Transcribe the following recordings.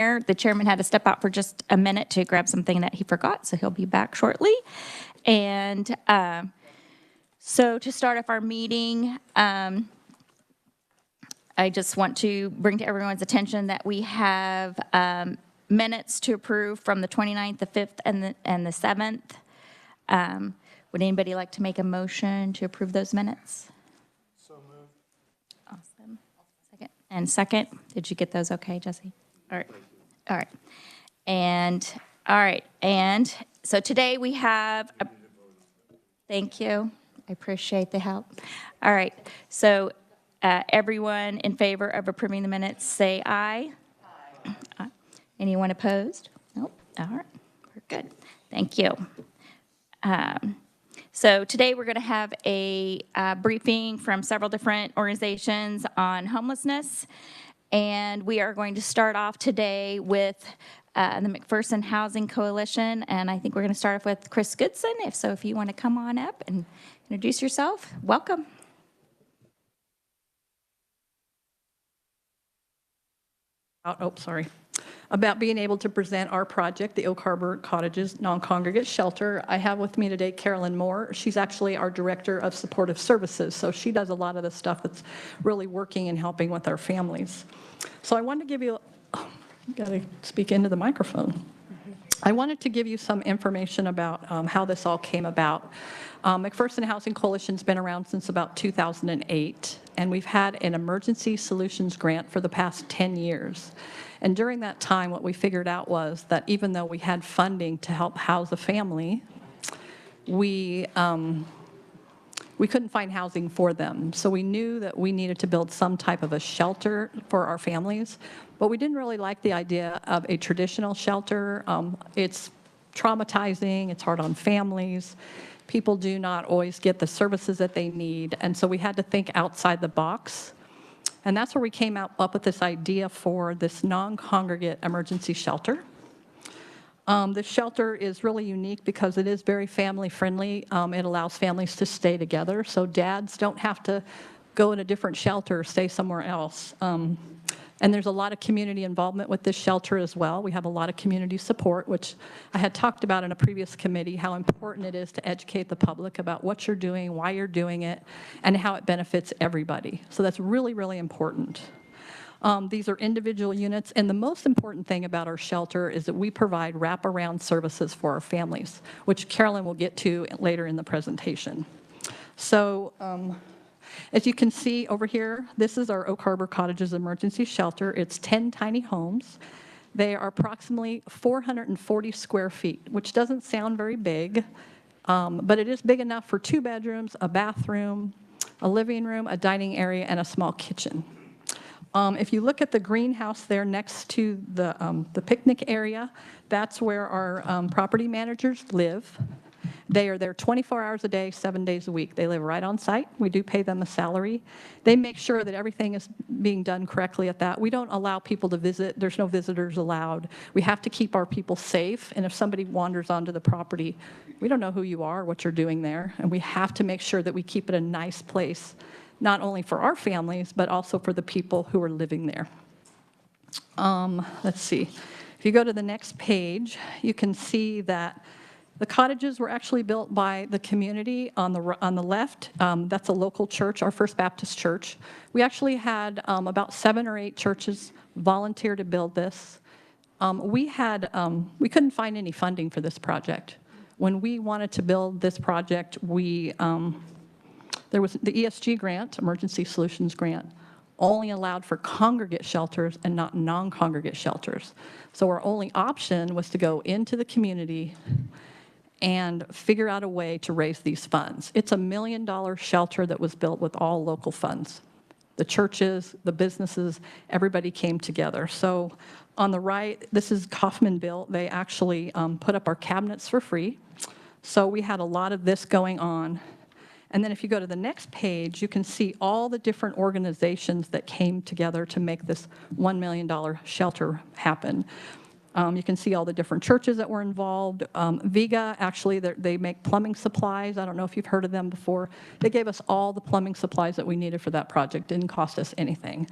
The chairman had to step out for just a minute to grab something that he forgot, so he'll be back shortly. And so to start off our meeting, I just want to bring to everyone's attention that we have minutes to approve from the 29th, the 5th, and the 7th. Would anybody like to make a motion to approve those minutes? So moved. Awesome. Second. Did you get those okay, Jesse? All right. All right. And so today we have, thank you. I appreciate the help. All right. So everyone in favor of approving the minutes, say aye. Aye. Anyone opposed? Nope. All right. We're good. Thank you. So today we're going to have a briefing from several different organizations on homelessness. And we are going to start off today with the McPherson Housing Coalition. And I think we're going to start off with Chris Goodson. If you want to come on up and introduce yourself, welcome. About being able to present our project, the Oak Harbor Cottages Non-Congregate Shelter. I have with me today Carolyn Moore. She's actually our Director of Supportive Services, so she does a lot of the stuff that's really working and helping with our families. So I wanted to give you, got to speak into the microphone. I wanted to give you some information about how this all came about. McPherson Housing Coalition's been around since about 2008, and we've had an emergency solutions grant for the past 10 years. And during that time, what we figured out was that even though we had funding to help house a family, we couldn't find housing for them. So we knew that we needed to build some type of a shelter for our families, but we didn't really like the idea of a traditional shelter. It's traumatizing, it's hard on families. People do not always get the services that they need, and so we had to think outside the box. And that's where we came up with this idea for this non-congregate emergency shelter. This shelter is really unique because it is very family friendly. It allows families to stay together, so dads don't have to go in a different shelter or stay somewhere else. And there's a lot of community involvement with this shelter as well. We have a lot of community support, which I had talked about in a previous committee, how important it is to educate the public about what you're doing, why you're doing it, and how it benefits everybody. So that's really, really important. These are individual units, and the most important thing about our shelter is that we provide wraparound services for our families, which Carolyn will get to later in the presentation. So, as you can see over here, this is our Oak Harbor Cottages Emergency Shelter. It's 10 tiny homes. They are approximately 440 square feet, which doesn't sound very big, but it is big enough for 2 bedrooms, a bathroom, a living room, a dining area, and a small kitchen. If you look at the greenhouse there next to the picnic area, that's where our property managers live. They are there 24 hours a day, 7 days a week. They live right on site. We do pay them a salary. They make sure that everything is being done correctly at that. We don't allow people to visit. There's no visitors allowed. We have to keep our people safe, and if somebody wanders onto the property, we don't know who you are, what you're doing there, and we have to make sure that we keep it a nice place, not only for our families, but also for the people who are living there. Let's see. If you go to the next page, you can see that the cottages were actually built by the community on the left. That's a local church, our First Baptist Church. We actually had about 7 or 8 churches volunteer to build this. We couldn't find any funding for this project. When we wanted to build this project, there was the ESG grant, Emergency Solutions Grant, only allowed for congregate shelters and not non-congregate shelters. So our only option was to go into the community and figure out a way to raise these funds. It's $1 million shelter that was built with all local funds. The churches, the businesses, everybody came together. So on the right, this is Kaufman built. They actually put up our cabinets for free. So we had a lot of this going on. And then if you go to the next page, you can see all the different organizations that came together to make this $1 million shelter happen. You can see all the different churches that were involved. Viga, actually, they make plumbing supplies. I don't know if you've heard of them before. They gave us all the plumbing supplies that we needed for that project. Didn't cost us anything.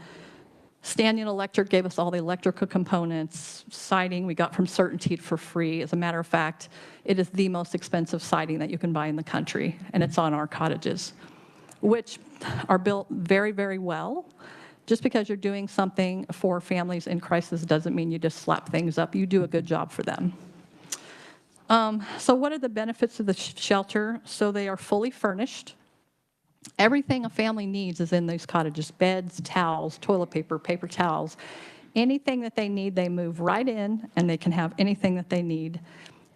Standing Electric gave us all the electrical components. Siding we got from Certainty for free. As a matter of fact, it is the most expensive siding that you can buy in the country, and it's on our cottages, which are built very, very well. Just because you're doing something for families in crisis doesn't mean you just slap things up. You do a good job for them. So what are the benefits of the shelter? So they are fully furnished. Everything a family needs is in these cottages: beds, towels, toilet paper, paper towels. Anything that they need, they move right in, and they can have anything that they need.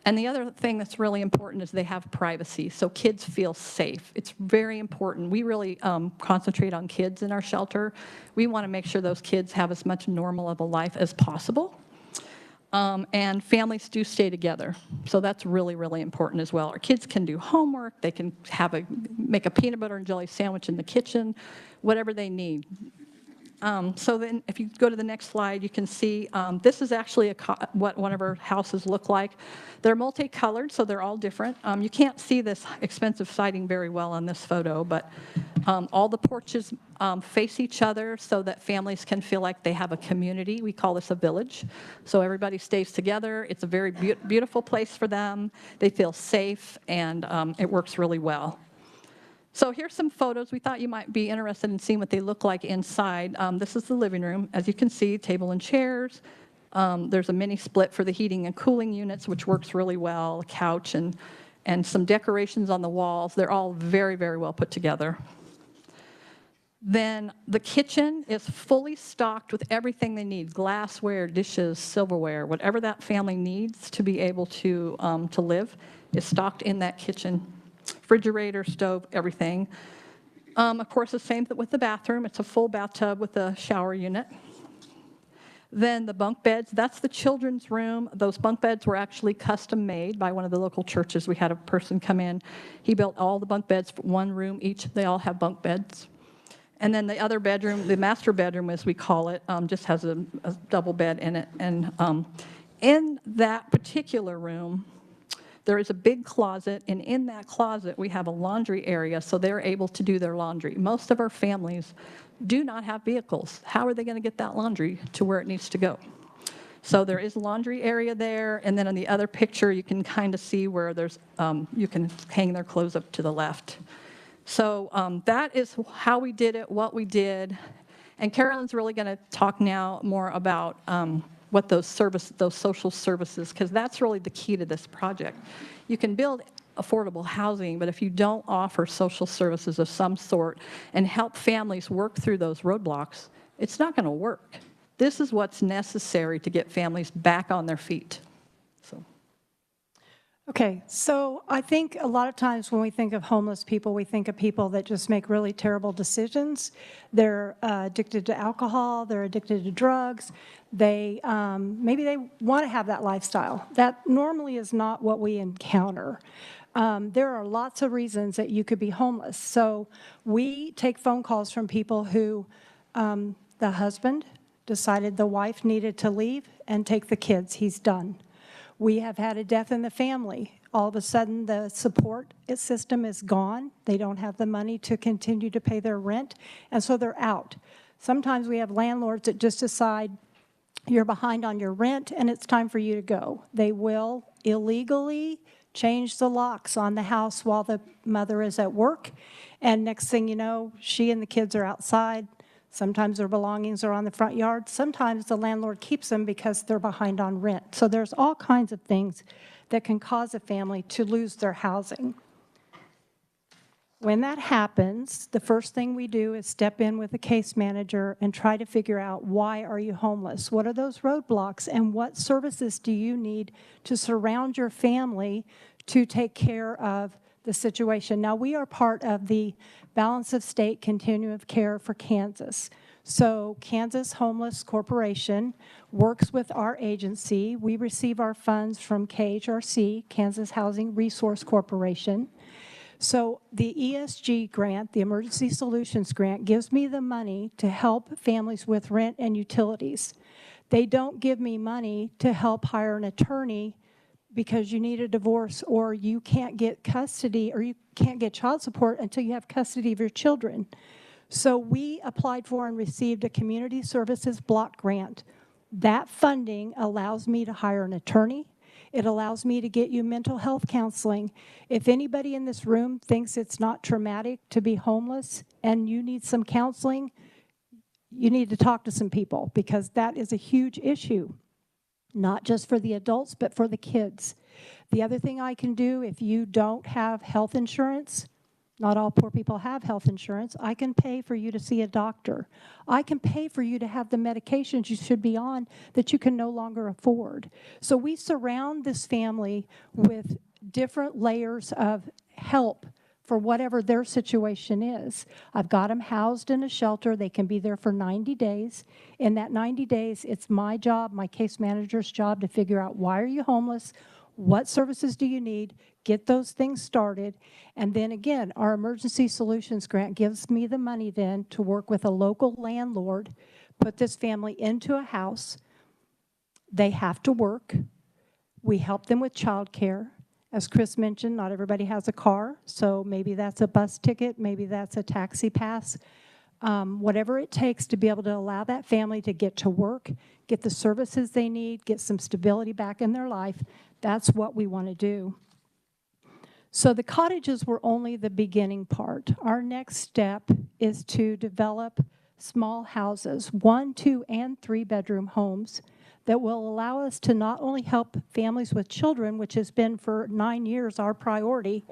And the other thing that's really important is they have privacy, so kids feel safe. It's very important. We really concentrate on kids in our shelter. We want to make sure those kids have as much normal of a life as possible. And families do stay together, so that's really, really important as well. Our kids can do homework. They can make a peanut butter and jelly sandwich in the kitchen, whatever they need. So then if you go to the next slide, you can see this is actually what one of our houses look like. They're multicolored, so they're all different. You can't see this expensive siding very well on this photo, but all the porches face each other so that families can feel like they have a community. We call this a village. So everybody stays together. It's a very beautiful place for them. They feel safe, and it works really well. So here's some photos. We thought you might be interested in seeing what they look like inside. This is the living room. As you can see, table and chairs. There's a mini split for the heating and cooling units, which works really well, a couch and some decorations on the walls. They're all very, very well put together. Then the kitchen is fully stocked with everything they need: glassware, dishes, silverware, whatever that family needs to be able to live is stocked in that kitchen. Refrigerator, stove, everything. Of course, the same with the bathroom. It's a full bathtub with a shower unit. Then the bunk beds, that's the children's room. Those bunk beds were actually custom made by one of the local churches. We had a person come in. He built all the bunk beds for one room each. They all have bunk beds. And then the other bedroom, the master bedroom as we call it, just has a double bed in it. And in that particular room, there is a big closet, and in that closet we have a laundry area, so they're able to do their laundry. Most of our families do not have vehicles. How are they going to get that laundry to where it needs to go? So there is a laundry area there, and then in the other picture you can kind of see where there's you can hang their clothes up to the left. So that is how we did it, what we did. And Carolyn's really going to talk now more about what those social services, because that's really the key to this project. You can build affordable housing, but if you don't offer social services of some sort and help families work through those roadblocks, it's not going to work. This is what's necessary to get families back on their feet. Okay, so I think a lot of times when we think of homeless people, we think of people that just make really terrible decisions. They're addicted to alcohol, they're addicted to drugs, maybe they want to have that lifestyle. That normally is not what we encounter. There are lots of reasons that you could be homeless. So we take phone calls from people who the husband decided the wife needed to leave and take the kids. He's done. We have had a death in the family. All of a sudden, the support system is gone. They don't have the money to continue to pay their rent, and so they're out. Sometimes we have landlords that just decide you're behind on your rent and it's time for you to go. They will illegally change the locks on the house while the mother is at work, and next thing you know, she and the kids are outside. Sometimes their belongings are on the front yard. Sometimes the landlord keeps them because they're behind on rent. So there's all kinds of things that can cause a family to lose their housing. When that happens, the first thing we do is step in with a case manager and try to figure out, why are you homeless? What are those roadblocks, and what services do you need to surround your family to take care of the situation? Now, we are part of the Balance of State Continuum of Care for Kansas. So Kansas Homeless Corporation works with our agency. We receive our funds from KHRC, Kansas Housing Resource Corporation. So the ESG grant, the Emergency Solutions Grant, gives me the money to help families with rent and utilities. They don't give me money to help hire an attorney because you need a divorce, or you can't get custody, or you can't get child support until you have custody of your children. So we applied for and received a community services block grant. That funding allows me to hire an attorney. It allows me to get you mental health counseling. If anybody in this room thinks it's not traumatic to be homeless and you need some counseling, you need to talk to some people, because that is a huge issue, not just for the adults, but for the kids. The other thing I can do, if you don't have health insurance, not all poor people have health insurance, I can pay for you to see a doctor. I can pay for you to have the medications you should be on that you can no longer afford. So we surround this family with different layers of help for whatever their situation is. I've got them housed in a shelter. They can be there for 90 days. In that 90 days, it's my job, my case manager's job, to figure out, why are you homeless? What services do you need? Get those things started. And then again, our emergency solutions grant gives me the money then to work with a local landlord, put this family into a house. They have to work. We help them with childcare. As Chris mentioned, not everybody has a car, so maybe that's a bus ticket, maybe that's a taxi pass. Whatever it takes to be able to allow that family to get to work, get the services they need, get some stability back in their life, that's what we want to do. So the cottages were only the beginning part. Our next step is to develop small houses, 1, 2, and 3-bedroom homes that will allow us to not only help families with children, which has been for 9 years our priority,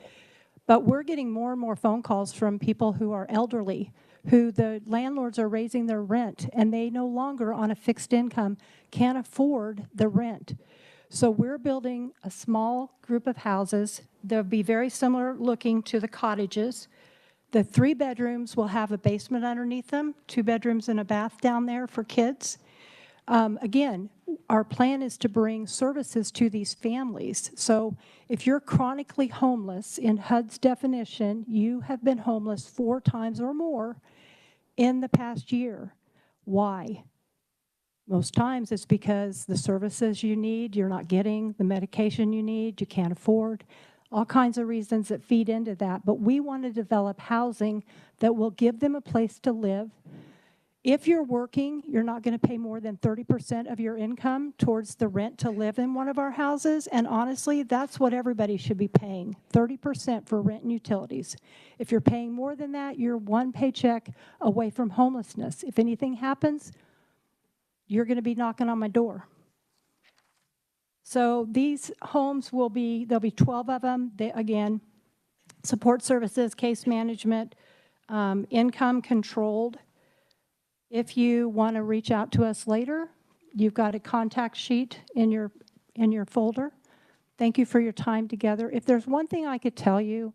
but we're getting more and more phone calls from people who are elderly, who the landlords are raising their rent, and they no longer, on a fixed income, can't afford the rent. So we're building a small group of houses. They'll be very similar looking to the cottages. The 3 bedrooms will have a basement underneath them, 2 bedrooms and a bath down there for kids. Again, our plan is to bring services to these families. So if you're chronically homeless, in HUD's definition, you have been homeless 4 times or more in the past year. Why? Most times it's because the services you need, you're not getting, the medication you need, you can't afford, all kinds of reasons that feed into that. But we want to develop housing that will give them a place to live. If you're working, you're not going to pay more than 30% of your income towards the rent to live in one of our houses. And honestly, that's what everybody should be paying, 30% for rent and utilities. If you're paying more than that, you're 1 paycheck away from homelessness. If anything happens, you're going to be knocking on my door. So these homes will be, there'll be 12 of them. They, again, support services, case management, income controlled. If you want to reach out to us later, you've got a contact sheet in your folder. Thank you for your time together. If there's one thing I could tell you,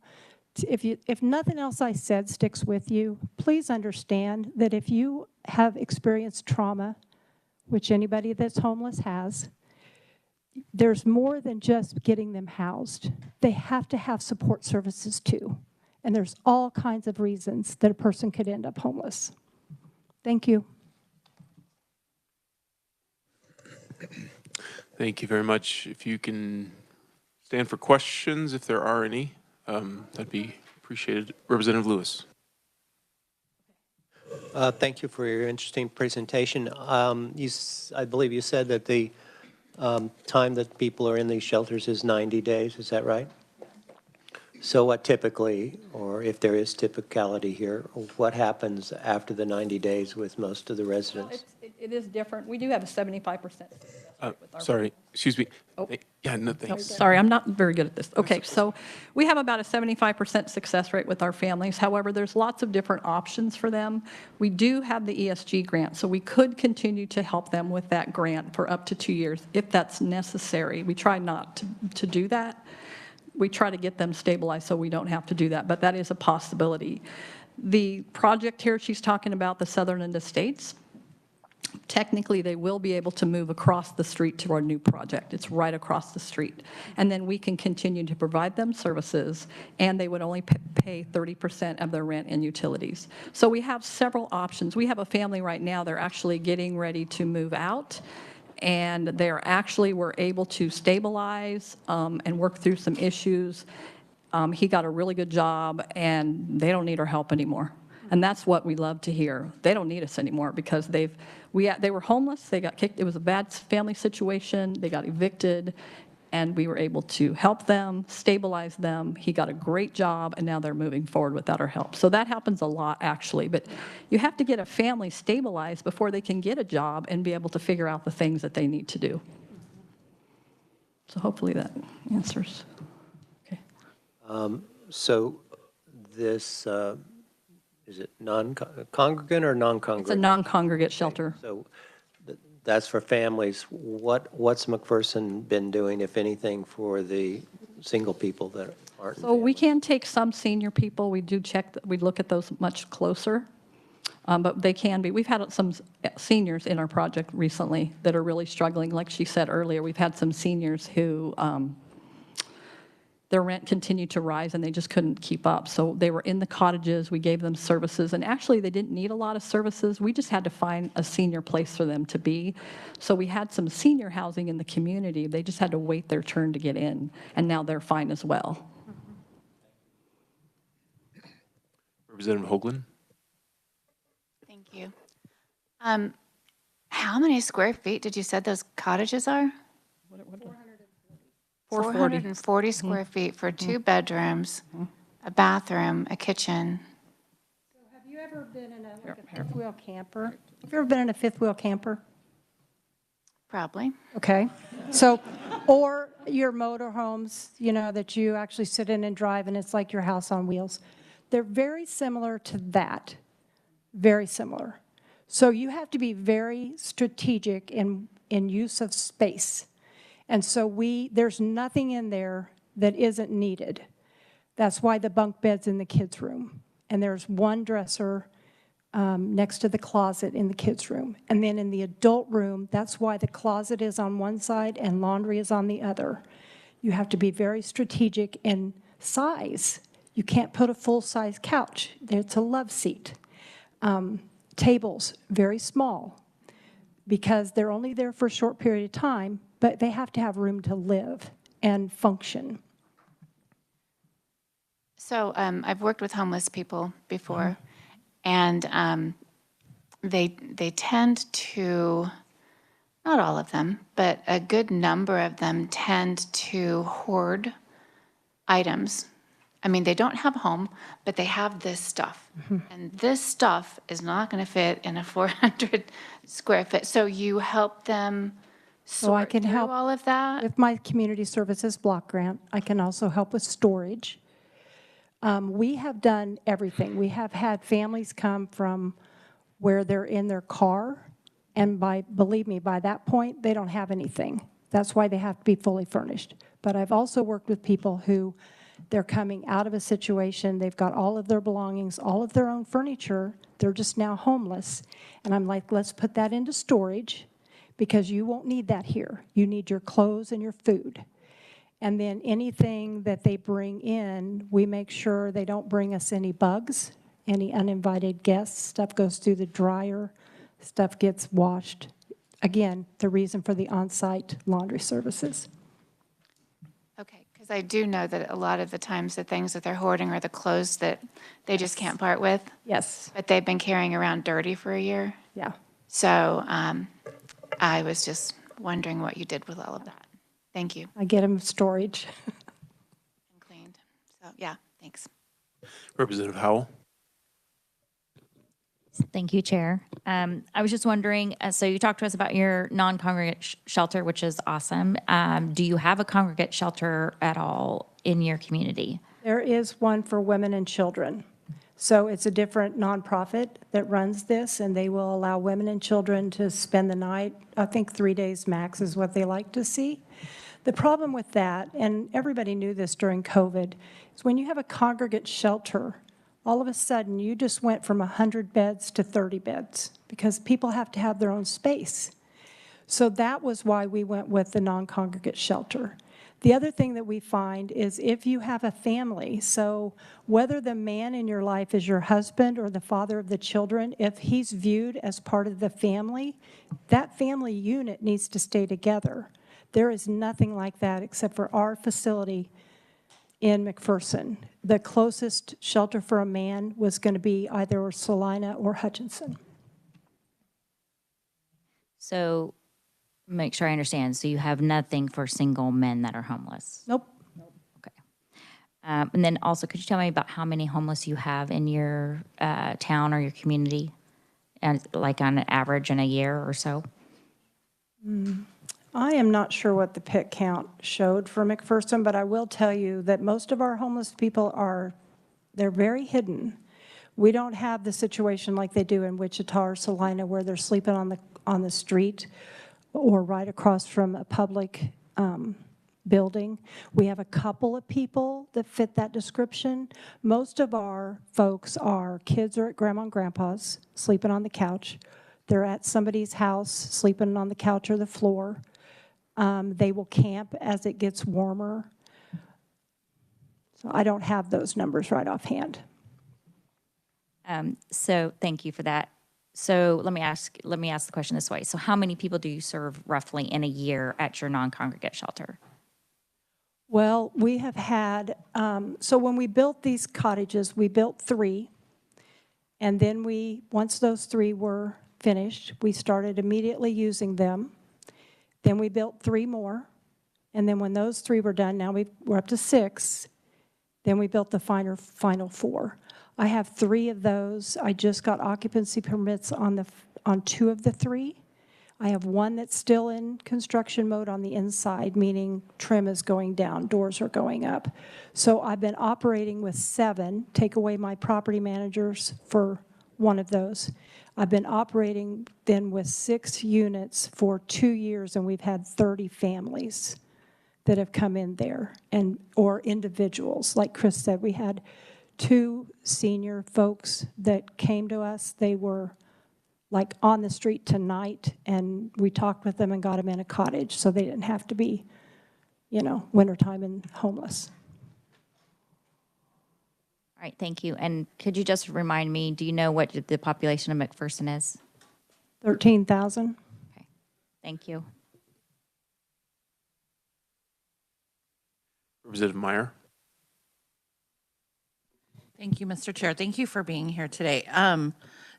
if nothing else I said sticks with you, please understand that if you have experienced trauma, which anybody that's homeless has, there's more than just getting them housed. They have to have support services too. And there's all kinds of reasons that a person could end up homeless. Thank you. Thank you very much. If you can stand for questions, if there are any, that'd be appreciated. Representative Lewis. Thank you for your interesting presentation. I believe you said that the time that people are in these shelters is 90 days. Is that right? So what typically, or if there is typicality here, what happens after the 90 days with most of the residents? Well, it is different. We do have a 75%. Sorry, excuse me. Oh. Yeah, no, thanks. Sorry, I'm not very good at this. Okay, so we have about a 75% success rate with our families. However, there's lots of different options for them. We do have the ESG grant, so we could continue to help them with that grant for up to 2 years if that's necessary. We try not to do that. We try to get them stabilized so we don't have to do that, but that is a possibility. The project here she's talking about, the Southern End Estates, technically they will be able to move across the street to our new project. It's right across the street. And then we can continue to provide them services, and they would only pay 30% of their rent and utilities. So we have several options. We have a family right now, they're actually getting ready to move out, and we're able to stabilize and work through some issues. He got a really good job, and they don't need our help anymore. And that's what we love to hear. They don't need us anymore because they were homeless, they got kicked, it was a bad family situation, they got evicted, and we were able to help them, stabilize them. He got a great job, and now they're moving forward without our help. So that happens a lot, actually. But you have to get a family stabilized before they can get a job and be able to figure out the things that they need to do. So hopefully that answers. Okay. So this, is it non-congregant or non-congregant? It's a non-congregate shelter. So that's for families. What's McPherson been doing, if anything, for the single people that aren't in So we families? can take some senior people. We do check, we look at those much closer. But they can be. We've had some seniors in our project recently that are really struggling. Like she said earlier, we've had some seniors who their rent continued to rise and they just couldn't keep up. So they were in the cottages. We gave them services. And actually, they didn't need a lot of services. We just had to find a senior place for them to be. So we had some senior housing in the community. They just had to wait their turn to get in. And now they're fine as well. Representative Hoagland? Thank you. How many square feet did you said those cottages are? 440 square feet for 2 bedrooms, a bathroom, a kitchen. Have you ever been in a fifth wheel camper? Have you ever been in a fifth wheel camper? Probably. Okay. So, or your motor homes, you know, that you actually sit in and drive and it's like your house on wheels. They're very similar to that. Very similar. So you have to be very strategic in use of space. And so there's nothing in there that isn't needed. That's why the bunk bed's in the kids' room. And there's one dresser next to the closet in the kids' room. And then in the adult room, that's why the closet is on one side and laundry is on the other. You have to be very strategic in size. You can't put a full-size couch. It's a love seat. Tables, very small, because they're only there for a short period of time, but they have to have room to live and function. So I've worked with homeless people before, and they tend to, not all of them, but a good number of them tend to hoard items. I mean, they don't have a home, but they have this stuff. And this stuff is not going to fit in a 400 square foot. So you help them So I sort can through help all of that? with my community services block grant. I can also help with storage. We have done everything. We have had families come from where they're in their car, and believe me, by that point, they don't have anything. That's why they have to be fully furnished. But I've also worked with people who they're coming out of a situation, they've got all of their belongings, all of their own furniture, they're just now homeless. And I'm like, let's put that into storage because you won't need that here. You need your clothes and your food. And then anything that they bring in, we make sure they don't bring us any bugs, any uninvited guests. Stuff goes through the dryer, stuff gets washed. Again, the reason for the on-site laundry services. Okay, because I do know that a lot of the times the things that they're hoarding are the clothes that they just can't part with, Yes. but they've been carrying around dirty for a year. Yeah. So I was just wondering what you did with all of that. Thank you. I get them storage. And cleaned. So, yeah, thanks. Representative Howell? Thank you, Chair. I was just wondering, so you talked to us about your non-congregate shelter, which is awesome. Do you have a congregate shelter at all in your community? There is one for women and children. So it's a different nonprofit that runs this, and they will allow women and children to spend the night. I think 3 days max is what they like to see. The problem with that, and everybody knew this during COVID, is when you have a congregate shelter, all of a sudden you just went from 100 beds to 30 beds because people have to have their own space. So that was why we went with the non-congregate shelter. The other thing that we find is if you have a family, so whether the man in your life is your husband or the father of the children, if he's viewed as part of the family, that family unit needs to stay together. There is nothing like that except for our facility in McPherson. The closest shelter for a man was going to be either Salina or Hutchinson. So make sure I understand. So you have nothing for single men that are homeless? Nope. Okay. And then also, could you tell me about how many homeless you have in your town or your community, and like on an average in a year or so? I am not sure what the pit count showed for McPherson, but I will tell you that most of our homeless people they're very hidden. We don't have the situation like they do in Wichita or Salina where they're sleeping on the street or right across from a public building. We have a couple of people that fit that description. Most of our folks kids are at grandma and grandpa's, sleeping on the couch. They're at somebody's house, sleeping on the couch or the floor. They will camp as it gets warmer. So I don't have those numbers right offhand. So thank you for that. So let me ask the question this way. So how many people do you serve roughly in a year at your non-congregate shelter? Well, we have had, so when we built these cottages, we built 3. And then once those 3 were finished, we started immediately using them. Then we built 3 more. And then when those 3 were done, now we're up to 6. Then we built the final 4. I have 3 of those. I just got occupancy permits on 2 of the 3. I have 1 that's still in construction mode on the inside, meaning trim is going down, doors are going up. So I've been operating with 7, take away my property managers for 1 of those. I've been operating then with 6 units for 2 years, and we've had 30 families that have come in there, or individuals. Like Chris said, we had 2 senior folks that came to us. They were like on the street tonight, and we talked with them and got them in a cottage so they didn't have to be, wintertime and homeless. All right, thank you. And could you just remind me, do you know what the population of McPherson is? 13,000. Okay, thank you. Representative Meyer. Thank you, Mr. Chair. Thank you for being here today.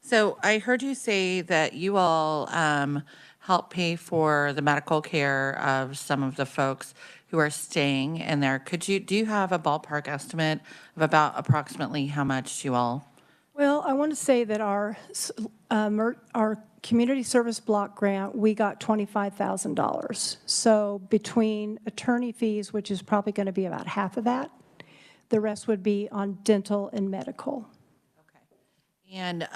So I heard you say that you all help pay for the medical care of some of the folks who are staying in there. Do you have a ballpark estimate of about approximately how much you all? Well, I want to say that our community service block grant, we got $25,000. So between attorney fees, which is probably going to be about half of that, the rest would be on dental and medical. Okay. And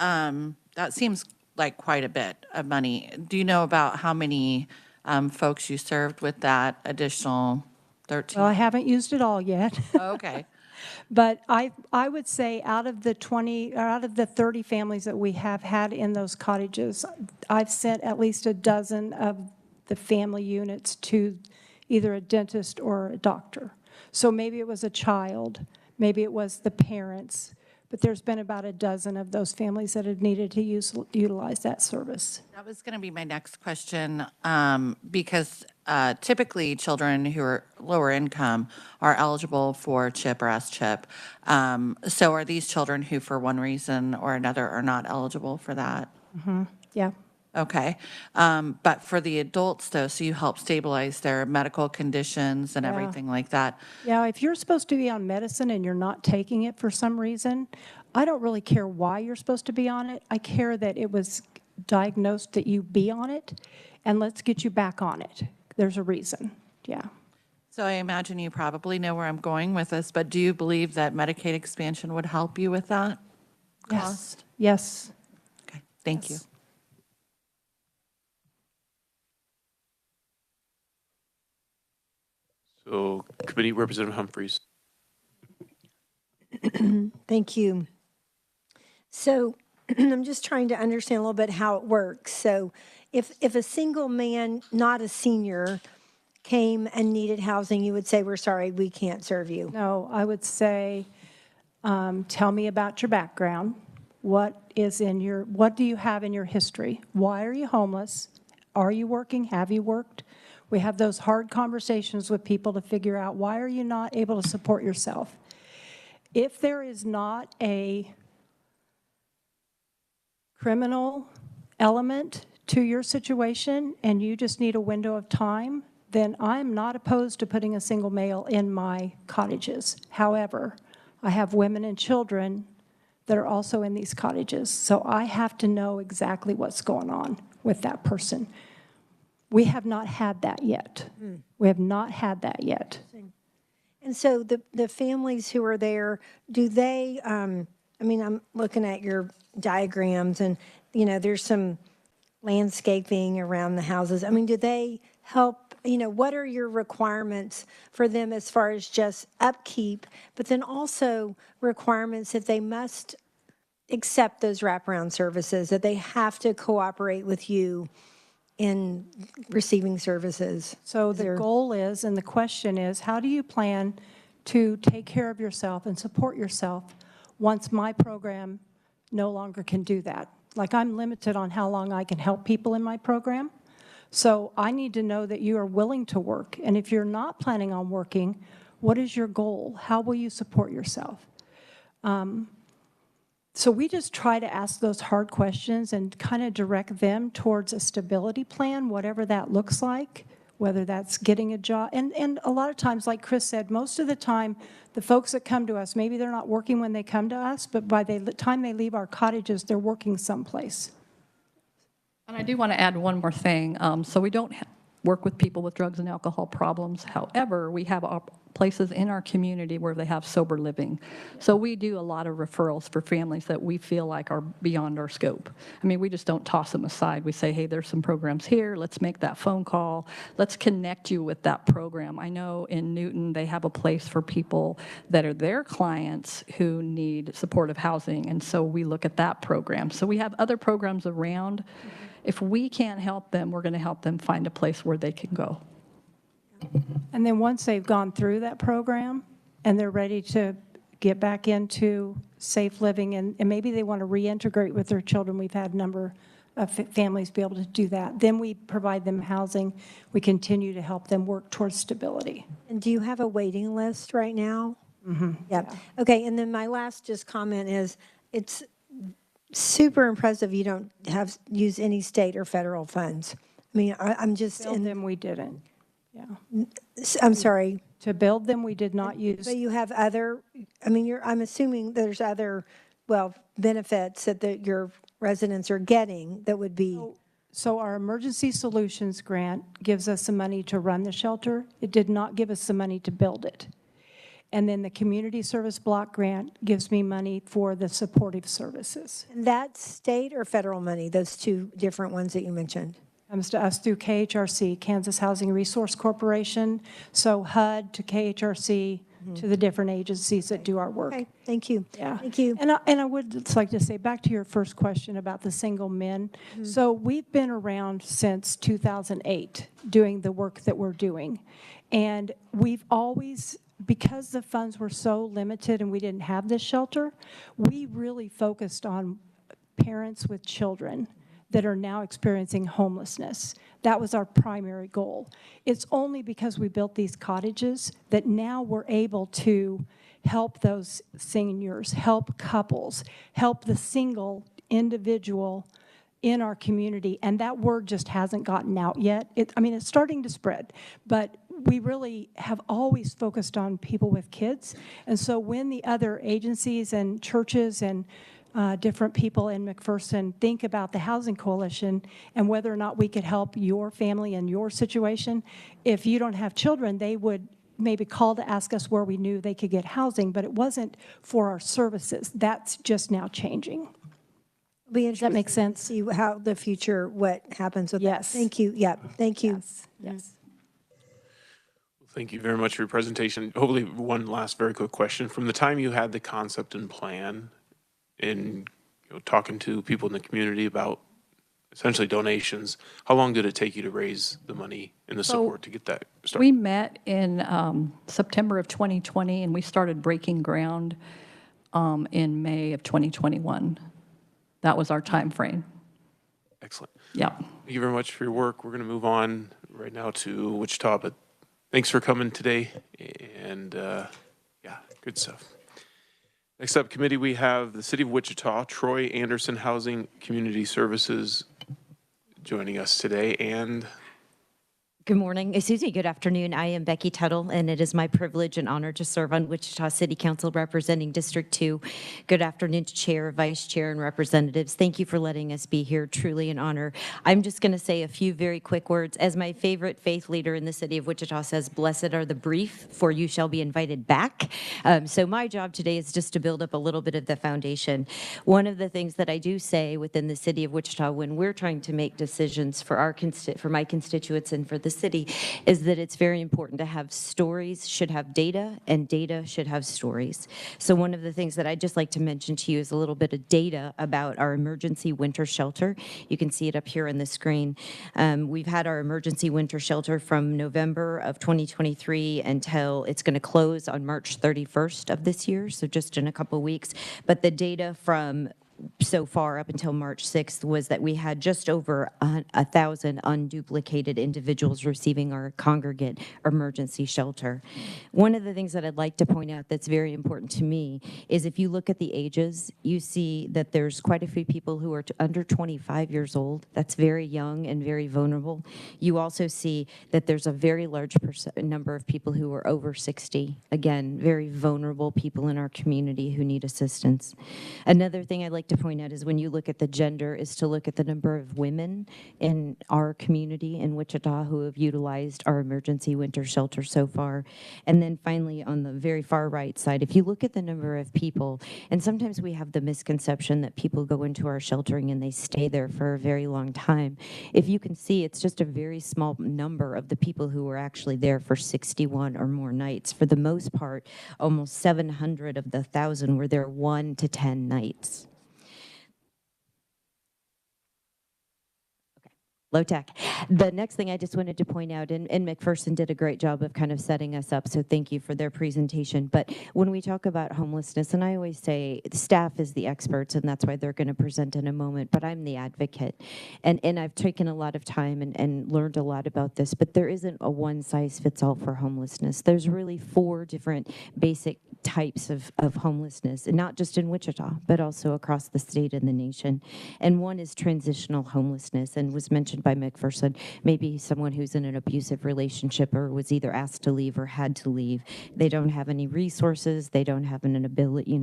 that seems like quite a bit of money. Do you know about how many folks you served with that additional 13? Well, I haven't used it all yet. Oh, okay. But I would say out of the 30 families that we have had in those cottages, I've sent at least a dozen of the family units to either a dentist or a doctor. So maybe it was a child, maybe it was the parents, but there's been about a dozen of those families that have needed to utilize that service. That was going to be my next question, because typically children who are lower income are eligible for CHIP or S-CHIP. So are these children who, for one reason or another, are not eligible for that? Mm-hmm. Yeah. Okay. But for the adults, though, so you help stabilize their medical conditions and everything like that. Yeah, if you're supposed to be on medicine and you're not taking it for some reason, I don't really care why you're supposed to be on it. I care that it was diagnosed that you be on it, and let's get you back on it. There's a reason, yeah. So I imagine you probably know where I'm going with this, but do you believe that Medicaid expansion would help you with that cost? Yes. Okay, thank you. So Committee Representative Humphreys. Thank you. So I'm just trying to understand a little bit how it works. So if a single man, not a senior, came and needed housing, you would say, we're sorry, we can't serve you. No, I would say, tell me about your background. What do you have in your history? Why are you homeless? Are you working? Have you worked? We have those hard conversations with people to figure out, why are you not able to support yourself? If there is not a criminal element to your situation and you just need a window of time, then I'm not opposed to putting a single male in my cottages. However, I have women and children that are also in these cottages, so I have to know exactly what's going on with that person. We have not had that yet. We have not had that yet. And so the families who are there, do they, I mean, I'm looking at your diagrams and, you know, there's some landscaping around the houses. I mean, do they help, you know, what are your requirements for them as far as just upkeep, but then also requirements that they must accept those wraparound services, that they have to cooperate with you in receiving services? So the goal is, and the question is, how do you plan to take care of yourself and support yourself once my program no longer can do that? Like, I'm limited on how long I can help people in my program. So I need to know that you are willing to work. And if you're not planning on working, what is your goal? How will you support yourself? So we just try to ask those hard questions and kind of direct them towards a stability plan, whatever that looks like, whether that's getting a job. And a lot of times, like Chris said, most of the time, the folks that come to us, maybe they're not working when they come to us, but by the time they leave our cottages, they're working someplace. And I do want to add one more thing. So we don't work with people with drugs and alcohol problems. However, we have places in our community where they have sober living. So we do a lot of referrals for families that we feel like are beyond our scope. I mean, we just don't toss them aside. We say, hey, there's some programs here. Let's make that phone call. Let's connect you with that program. I know in Newton, they have a place for people that are their clients who need supportive housing. And so we look at that program. So we have other programs around. If we can't help them, we're going to help them find a place where they can go. And then once they've gone through that program and they're ready to get back into safe living and maybe they want to reintegrate with their children, we've had a number of families be able to do that. Then we provide them housing. We continue to help them work towards stability. And do you have a waiting list right now? Mm-hmm. Yep. Okay, and then my last just comment is, it's super impressive you don't use any state or federal funds. I mean, I'm just Build them, we didn't. Yeah. I'm sorry. To build them, we did not use. But you have other, I mean, I'm assuming there's other, well, benefits that your residents are getting that would be. So our Emergency Solutions Grant gives us some money to run the shelter. It did not give us the money to build it. And then the Community Service Block Grant gives me money for the supportive services. And that's state or federal money, those two different ones that you mentioned? Comes to us through KHRC, Kansas Housing Resource Corporation. So HUD to KHRC to the different agencies that do our work. Okay, thank you. Yeah. Thank you. And I would just like to say, back to your first question about the single men. So we've been around since 2008 doing the work that we're doing. And we've always, because the funds were so limited and we didn't have this shelter, we really focused on parents with children that are now experiencing homelessness. That was our primary goal. It's only because we built these cottages that now we're able to help those seniors, help couples, help the single individual in our community, and that word just hasn't gotten out yet. I mean, it's starting to spread, but we really have always focused on people with kids, and so when the other agencies and churches and different people in McPherson think about the Housing Coalition and whether or not we could help your family and your situation, if you don't have children, they would maybe call to ask us where we knew they could get housing, but it wasn't for our services. That's just now changing. Does that make sense? See how the future, what happens with Yes. that. Thank you. Yeah, thank you. Yes. Thank you very much for your presentation. Hopefully, one last very quick question. From the time you had the concept and plan and talking to people in the community about essentially donations, how long did it take you to raise the money and the support to get that started? We met in September of 2020, and we started breaking ground in May of 2021. That was our time frame. Excellent. Yeah. Thank you very much for your work. We're going to move on right now to Wichita, but thanks for coming today. And yeah, good stuff. Next up, committee, we have the City of Wichita, Troy Anderson Housing Community Services joining us today. And Good morning. Excuse me. Good afternoon. I am Becky Tuttle, and it is my privilege and honor to serve on Wichita City Council representing District 2. Good afternoon to Chair, Vice Chair, and representatives. Thank you for letting us be here. Truly an honor. I'm just going to say a few very quick words. As my favorite faith leader in the city of Wichita says, blessed are the brief, for you shall be invited back. So my job today is just to build up a little bit of the foundation. One of the things that I do say within the city of Wichita when we're trying to make decisions for my constituents and for the city is that it's very important to have stories should have data and data should have stories. So one of the things that I'd just like to mention to you is a little bit of data about our emergency winter shelter. You can see it up here on the screen. We've had our emergency winter shelter from November of 2023 until it's going to close on March 31st of this year, so just in a couple of weeks. But the data from so far up until March 6th was that we had just over 1,000 unduplicated individuals receiving our congregate emergency shelter. One of the things that I'd like to point out that's very important to me is if you look at the ages, you see that there's quite a few people who are under 25 years old. That's very young and very vulnerable. You also see that there's a very large number of people who are over 60. Again, very vulnerable people in our community who need assistance. Another thing I'd like to point out is when you look at the gender is to look at the number of women in our community in Wichita who have utilized our emergency winter shelter so far. And then finally, on the very far right side, if you look at the number of people, and sometimes we have the misconception that people go into our sheltering and they stay there for a very long time. If you can see, it's just a very small number of the people who are actually there for 61 or more nights. For the most part, almost 700 of the 1,000 were there 1 to 10 nights. Low tech. The next thing I just wanted to point out, and McPherson did a great job of kind of setting us up, so thank you for their presentation. But when we talk about homelessness, and I always say staff is the experts, and that's why they're going to present in a moment, but I'm the advocate. And I've taken a lot of time and learned a lot about this, but there isn't a one-size-fits-all for homelessness. There's really 4 different basic types of homelessness, and not just in Wichita, but also across the state and the nation. And one is transitional homelessness, and was mentioned by McPherson, maybe someone who's in an abusive relationship or was either asked to leave or had to leave. They don't have any resources, they don't have an ability,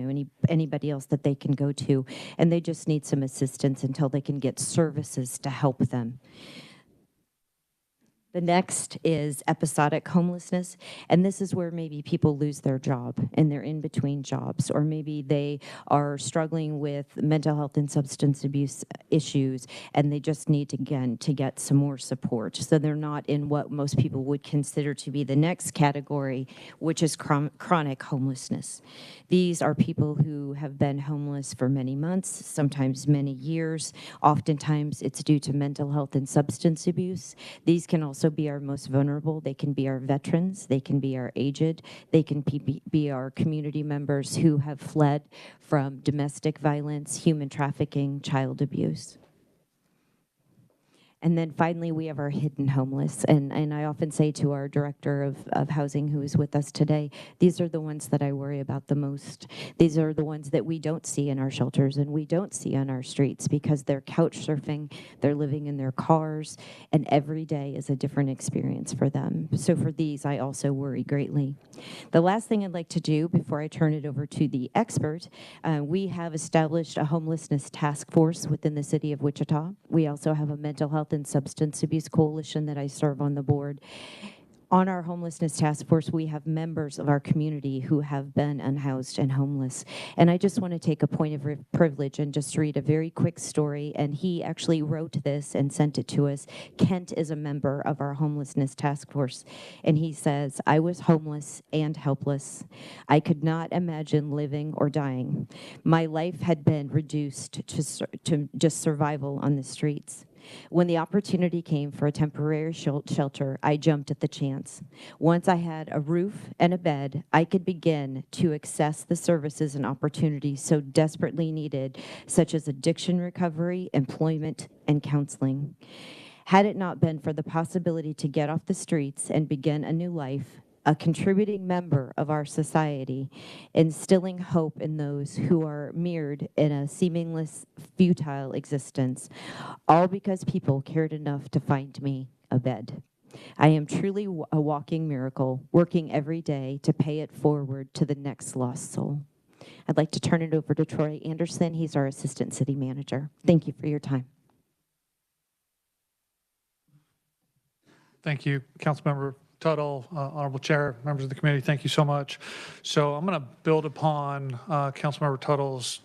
anybody else that they can go to, and they just need some assistance until they can get services to help them. The next is episodic homelessness, and this is where maybe people lose their job and they're in between jobs, or maybe they are struggling with mental health and substance abuse issues, and they just need to get some more support. So they're not in what most people would consider to be the next category, which is chronic homelessness. These are people who have been homeless for many months, sometimes many years. Oftentimes it's due to mental health and substance abuse. These can also be our most vulnerable. They can be our veterans. They can be our aged. They can be our community members who have fled from domestic violence, human trafficking, child abuse. And then finally, we have our hidden homeless. And I often say to our director of housing who is with us today, these are the ones that I worry about the most. These are the ones that we don't see in our shelters and we don't see on our streets because they're couch surfing, they're living in their cars, and every day is a different experience for them. So for these, I also worry greatly. The last thing I'd like to do before I turn it over to the expert, we have established a homelessness task force within the city of Wichita. We also have a mental health and substance abuse coalition that I serve on the board. On our homelessness task force, we have members of our community who have been unhoused and homeless. And I just want to take a point of privilege and just read a very quick story. And he actually wrote this and sent it to us. Kent is a member of our homelessness task force. And he says, I was homeless and helpless. I could not imagine living or dying. My life had been reduced to just survival on the streets. When the opportunity came for a temporary shelter, I jumped at the chance. Once I had a roof and a bed, I could begin to access the services and opportunities so desperately needed, such as addiction recovery, employment, and counseling. Had it not been for the possibility to get off the streets and begin a new life, a contributing member of our society, instilling hope in those who are mired in a seamless, futile existence, all because people cared enough to find me a bed. I am truly a walking miracle, working every day to pay it forward to the next lost soul. I'd like to turn it over to Troy Anderson. He's our Assistant City Manager. Thank you for your time. Thank you, Councilmember Tuttle, Honorable Chair, members of the committee, thank you so much. So I'm going to build upon Councilmember Tuttle's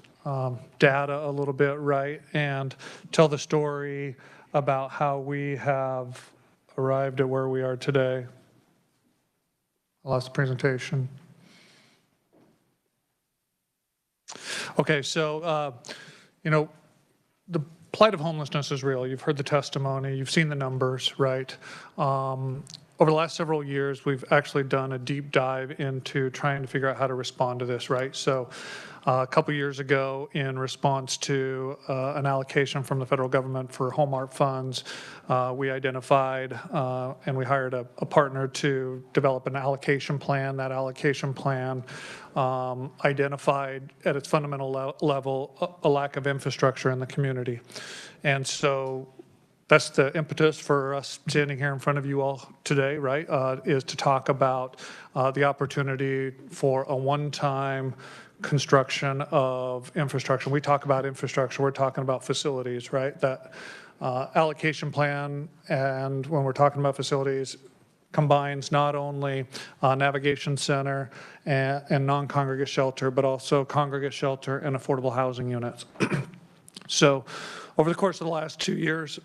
data a little bit, right, and tell the story about how we have arrived at where we are today. I lost the presentation. Okay, so, the plight of homelessness is real. You've heard the testimony, you've seen the numbers, right? Over the last several years, we've actually done a deep dive into trying to figure out how to respond to this, right? So a couple years ago, in response to an allocation from the federal government for Home Art funds, we identified and we hired a partner to develop an allocation plan. That allocation plan identified at its fundamental level a lack of infrastructure in the community. And so that's the impetus for us standing here in front of you all today, right, is to talk about the opportunity for a one-time construction of infrastructure. We talk about infrastructure, we're talking about facilities, right? That allocation plan, and when we're talking about facilities, combines not only navigation center and non-congregate shelter, but also congregate shelter and affordable housing units. So over the course of the last 2 years,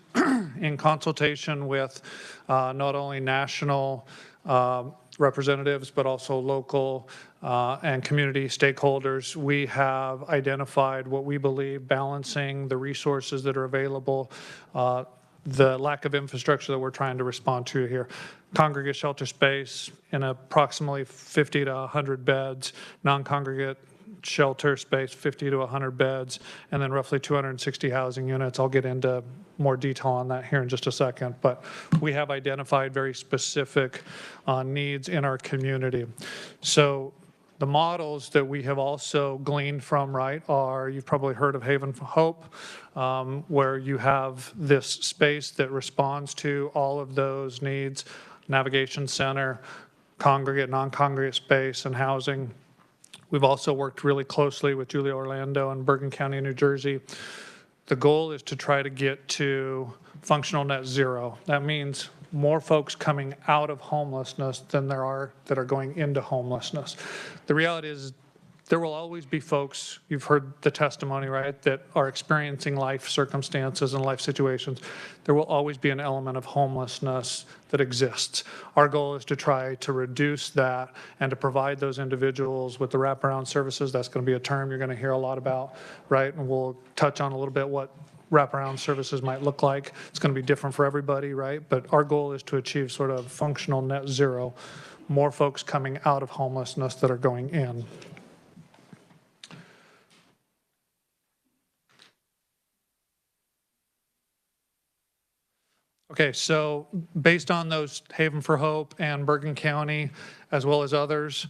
in consultation with not only national representatives, but also local and community stakeholders, we have identified what we believe balancing the resources that are available, the lack of infrastructure that we're trying to respond to here. Congregate shelter space in approximately 50 to 100 beds, non-congregate shelter space, 50 to 100 beds, and then roughly 260 housing units. I'll get into more detail on that here in just a second, but we have identified very specific needs in our community. So the models that we have also gleaned from, right, are, you've probably heard of Haven for Hope, where you have this space that responds to all of those needs, navigation center, congregate, non-congregate space, and housing. We've also worked really closely with Julia Orlando and Bergen County, New Jersey. The goal is to try to get to functional net zero. That means more folks coming out of homelessness than there are that are going into homelessness. The reality is there will always be folks, you've heard the testimony, right, that are experiencing life circumstances and life situations. There will always be an element of homelessness that exists. Our goal is to try to reduce that and to provide those individuals with the wraparound services. That's going to be a term you're going to hear a lot about, right? And we'll touch on a little bit what wraparound services might look like. It's going to be different for everybody, right? But our goal is to achieve sort of functional net zero, more folks coming out of homelessness that are going in. Okay, so based on those Haven for Hope and Bergen County, as well as others,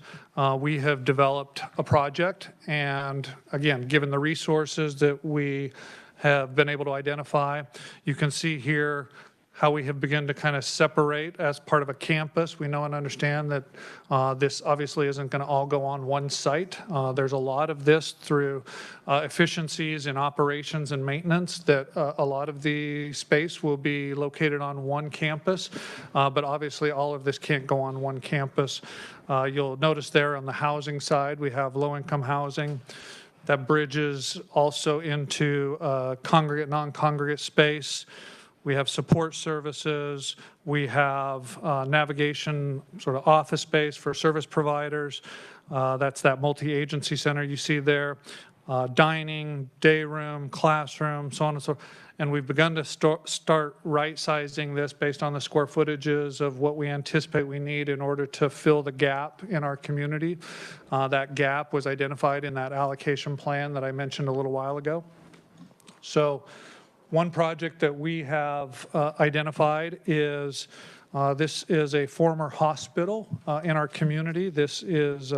we have developed a project. And again, given the resources that we have been able to identify, you can see here how we have begun to kind of separate as part of a campus. We know and understand that this obviously isn't going to all go on one site. There's a lot of this through efficiencies in operations and maintenance that a lot of the space will be located on one campus, but obviously all of this can't go on one campus. You'll notice there on the housing side, we have low-income housing. That bridges also into congregate, non-congregate space. We have support services. We have navigation sort of office space for service providers. That's that multi-agency center you see there. Dining, day room, classroom, so on and so forth. And we've begun to start right-sizing this based on the square footages of what we anticipate we need in order to fill the gap in our community. That gap was identified in that allocation plan that I mentioned a little while ago. So one project that we have identified is this is a former hospital in our community. This is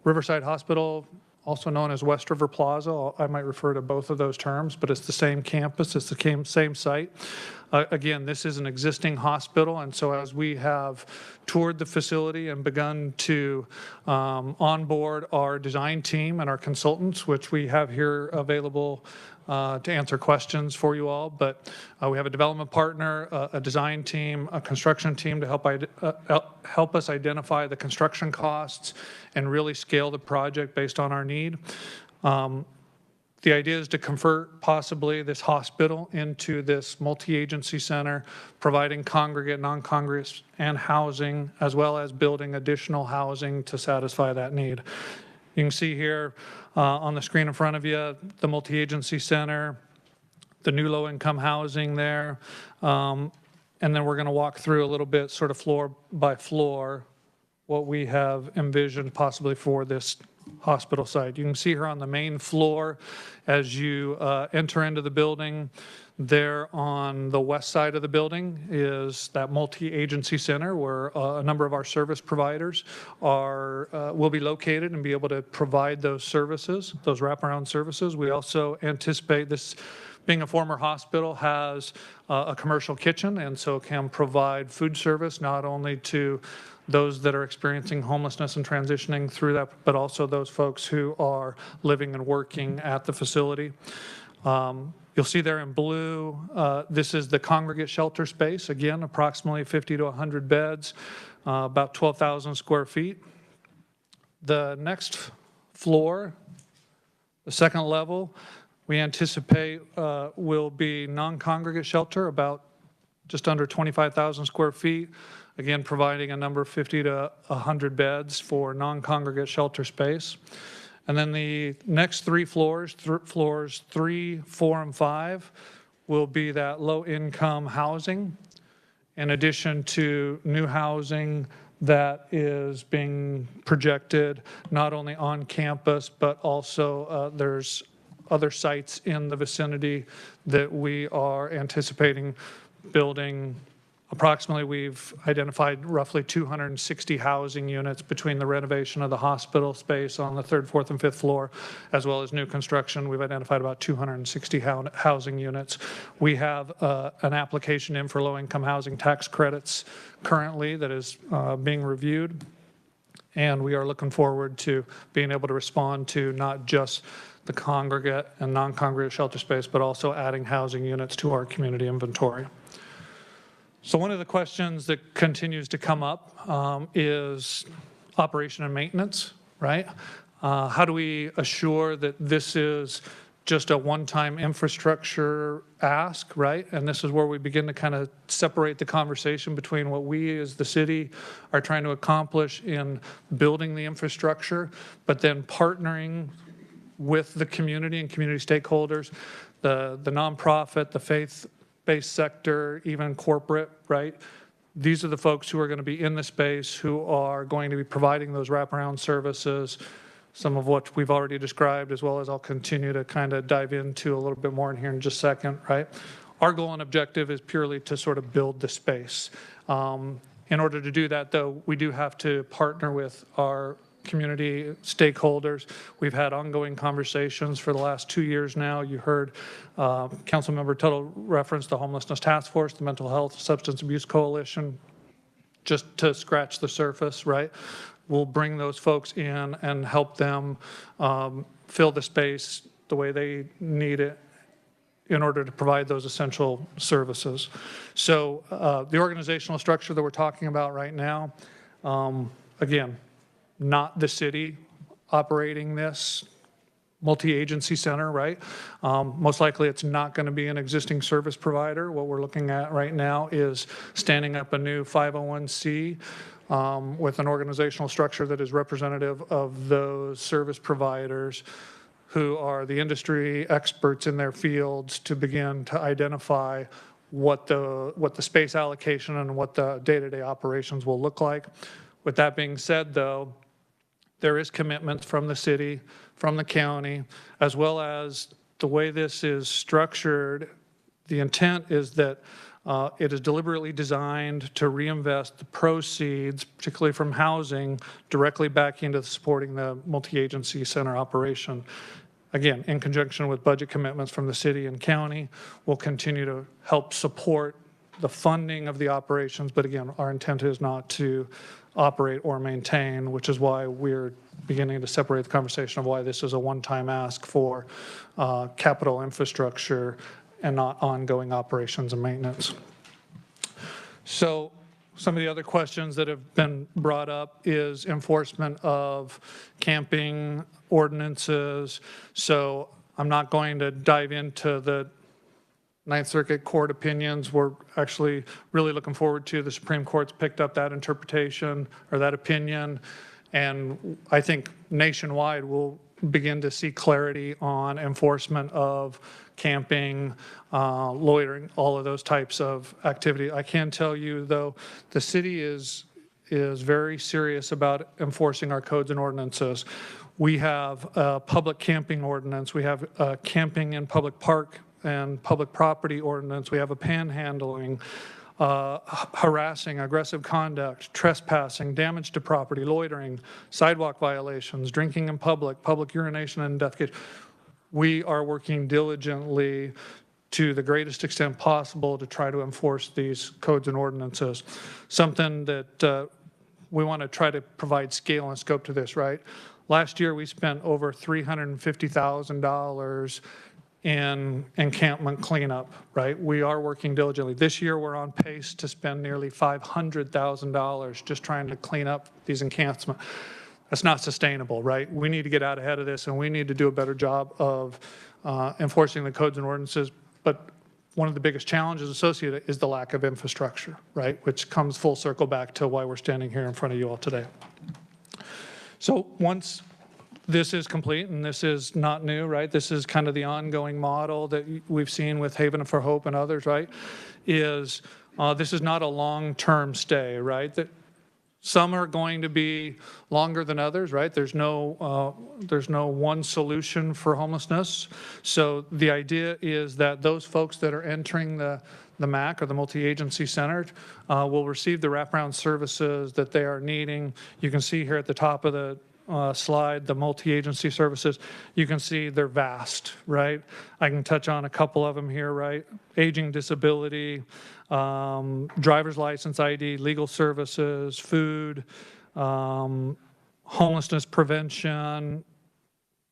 Riverside Hospital, also known as West River Plaza. I might refer to both of those terms, but it's the same campus, it's the same site. Again, this is an existing hospital, and so as we have toured the facility and begun to onboard our design team and our consultants, which we have here available to answer questions for you all, but we have a development partner, a design team, a construction team to help us identify the construction costs and really scale the project based on our need. The idea is to convert possibly this hospital into this multi-agency center, providing congregate, non-congregate, and housing, as well as building additional housing to satisfy that need. You can see here on the screen in front of you, the multi-agency center, the new low-income housing there, and then we're going to walk through a little bit, sort of floor by floor, what we have envisioned possibly for this hospital site. You can see here on the main floor, as you enter into the building, there on the west side of the building is that multi-agency center where a number of our service providers will be located and be able to provide those services, those wraparound services. We also anticipate this, being a former hospital, has a commercial kitchen, and so can provide food service not only to those that are experiencing homelessness and transitioning through that, but also those folks who are living and working at the facility. You'll see there in blue, this is the congregate shelter space. Again, approximately 50 to 100 beds, about 12,000 square feet. The next floor, the second level, we anticipate will be non-congregate shelter, about just under 25,000 square feet. Again, providing a number of 50 to 100 beds for non-congregate shelter space. And then the next three floors, floors 3, 4, and 5, will be that low-income housing, in addition to new housing that is being projected not only on campus, but also there's other sites in the vicinity that we are anticipating building. Approximately, we've identified roughly 260 housing units between the renovation of the hospital space on the 3rd, 4th, and 5th floor, as well as new construction. We've identified about 260 housing units. We have an application in for low-income housing tax credits currently that is being reviewed, and we are looking forward to being able to respond to not just the congregate and non-congregate shelter space, but also adding housing units to our community inventory. So one of the questions that continues to come up is operation and maintenance, right? How do we assure that this is just a one-time infrastructure ask, right? And this is where we begin to kind of separate the conversation between what we as the city are trying to accomplish in building the infrastructure, but then partnering with the community and community stakeholders, the nonprofit, the faith-based sector, even corporate, right? These are the folks who are going to be in the space, who are going to be providing those wraparound services, some of what we've already described, as well as I'll continue to kind of dive into a little bit more in here in just a second, right? Our goal and objective is purely to sort of build the space. In order to do that, though, we do have to partner with our community stakeholders. We've had ongoing conversations for the last 2 years now. You heard Councilmember Tuttle reference the Homelessness Task Force, the Mental Health Substance Abuse Coalition, just to scratch the surface, right? We'll bring those folks in and help them fill the space the way they need it in order to provide those essential services. So the organizational structure that we're talking about right now, again, not the city operating this multi-agency center, right? Most likely it's not going to be an existing service provider. What we're looking at right now is standing up a new 501c with an organizational structure that is representative of those service providers who are the industry experts in their fields to begin to identify what the space allocation and what the day-to-day operations will look like. With that being said, though, there is commitment from the city, from the county, as well as the way this is structured. The intent is that it is deliberately designed to reinvest the proceeds, particularly from housing, directly back into supporting the multi-agency center operation. Again, in conjunction with budget commitments from the city and county, we'll continue to help support the funding of the operations, but again, our intent is not to operate or maintain, which is why we're beginning to separate the conversation of why this is a one-time ask for capital infrastructure and not ongoing operations and maintenance. So some of the other questions that have been brought up is enforcement of camping ordinances. So I'm not going to dive into the Ninth Circuit Court opinions. We're actually really looking forward to the Supreme Court's picked up that interpretation or that opinion. And I think nationwide we'll begin to see clarity on enforcement of camping, loitering, all of those types of activity. I can tell you, though, the city is very serious about enforcing our codes and ordinances. We have a public camping ordinance. We have a camping in public park and public property ordinance. We have a panhandling, harassing, aggressive conduct, trespassing, damage to property, loitering, sidewalk violations, drinking in public, public urination, and defecation. We are working diligently to the greatest extent possible to try to enforce these codes and ordinances. Something that we want to try to provide scale and scope to this, right? Last year, we spent over $350,000 in encampment cleanup, right? We are working diligently. This year, we're on pace to spend nearly $500,000 just trying to clean up these encampments. That's not sustainable, right? We need to get out ahead of this, and we need to do a better job of enforcing the codes and ordinances. But one of the biggest challenges associated is the lack of infrastructure, right? Which comes full circle back to why we're standing here in front of you all today. So once this is complete, and this is not new, right? This is kind of the ongoing model that we've seen with Haven for Hope and others, right? Is this is not a long-term stay, right? That some are going to be longer than others, right? There's no one solution for homelessness. So the idea is that those folks that are entering the MAC or the multi-agency center will receive the wraparound services that they are needing. You can see here at the top of the slide, the multi-agency services. You can see they're vast, right? I can touch on a couple of them here, right? Aging, disability, driver's license ID, legal services, food, homelessness prevention,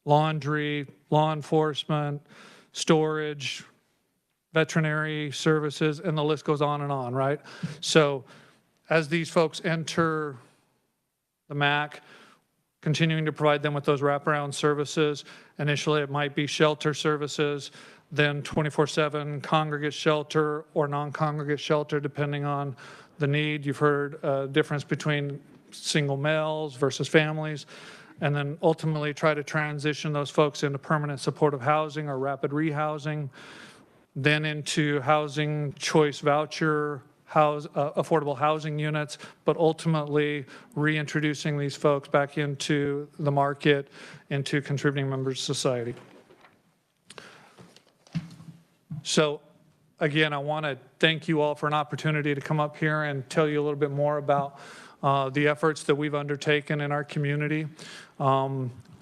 laundry, law enforcement, storage, veterinary services, and the list goes on, right? So as these folks enter the MAC, continuing to provide them with those wraparound services. Initially, it might be shelter services, then 24/7 congregate shelter or non-congregate shelter, depending on the need. You've heard a difference between single males versus families, and then ultimately try to transition those folks into permanent supportive housing or rapid rehousing, then into housing choice voucher, affordable housing units, but ultimately reintroducing these folks back into the market, into contributing members of society. So again, I want to thank you all for an opportunity to come up here and tell you a little bit more about the efforts that we've undertaken in our community.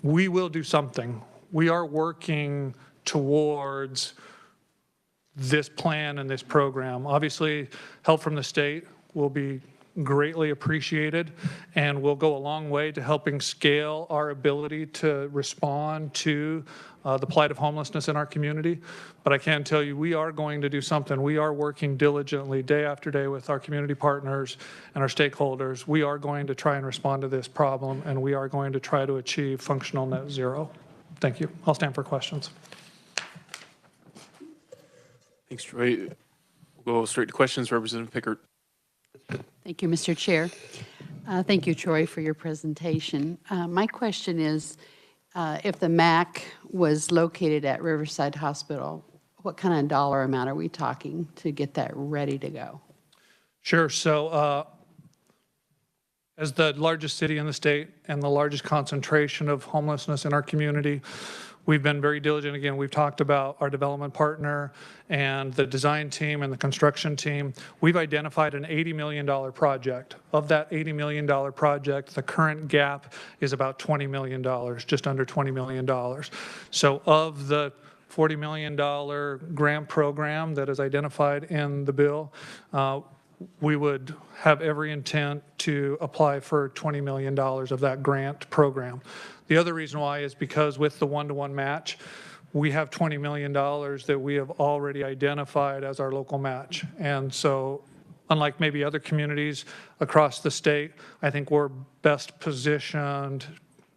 We will do something. We are working towards this plan and this program. Obviously, help from the state will be greatly appreciated and will go a long way to helping scale our ability to respond to the plight of homelessness in our community. But I can tell you, we are going to do something. We are working diligently day after day with our community partners and our stakeholders. We are going to try and respond to this problem, and we are going to try to achieve functional net zero. Thank you. I'll stand for questions. Thanks, Troy. We'll go straight to questions. Representative Pickert. Thank you, Mr. Chair. Thank you, Troy, for your presentation. My question is, if the MAC was located at Riverside Hospital, what kind of dollar amount are we talking to get that ready to go? Sure. So as the largest city in the state and the largest concentration of homelessness in our community, we've been very diligent. Again, we've talked about our development partner and the design team and the construction team. We've identified an $80 million project. Of that $80 million project, the current gap is about $20 million, just under $20 million. So of the $40 million grant program that is identified in the bill, we would have every intent to apply for $20 million of that grant program. The other reason why is because with the one-to-one match, we have $20 million that we have already identified as our local match. And so unlike maybe other communities across the state, I think we're best positioned,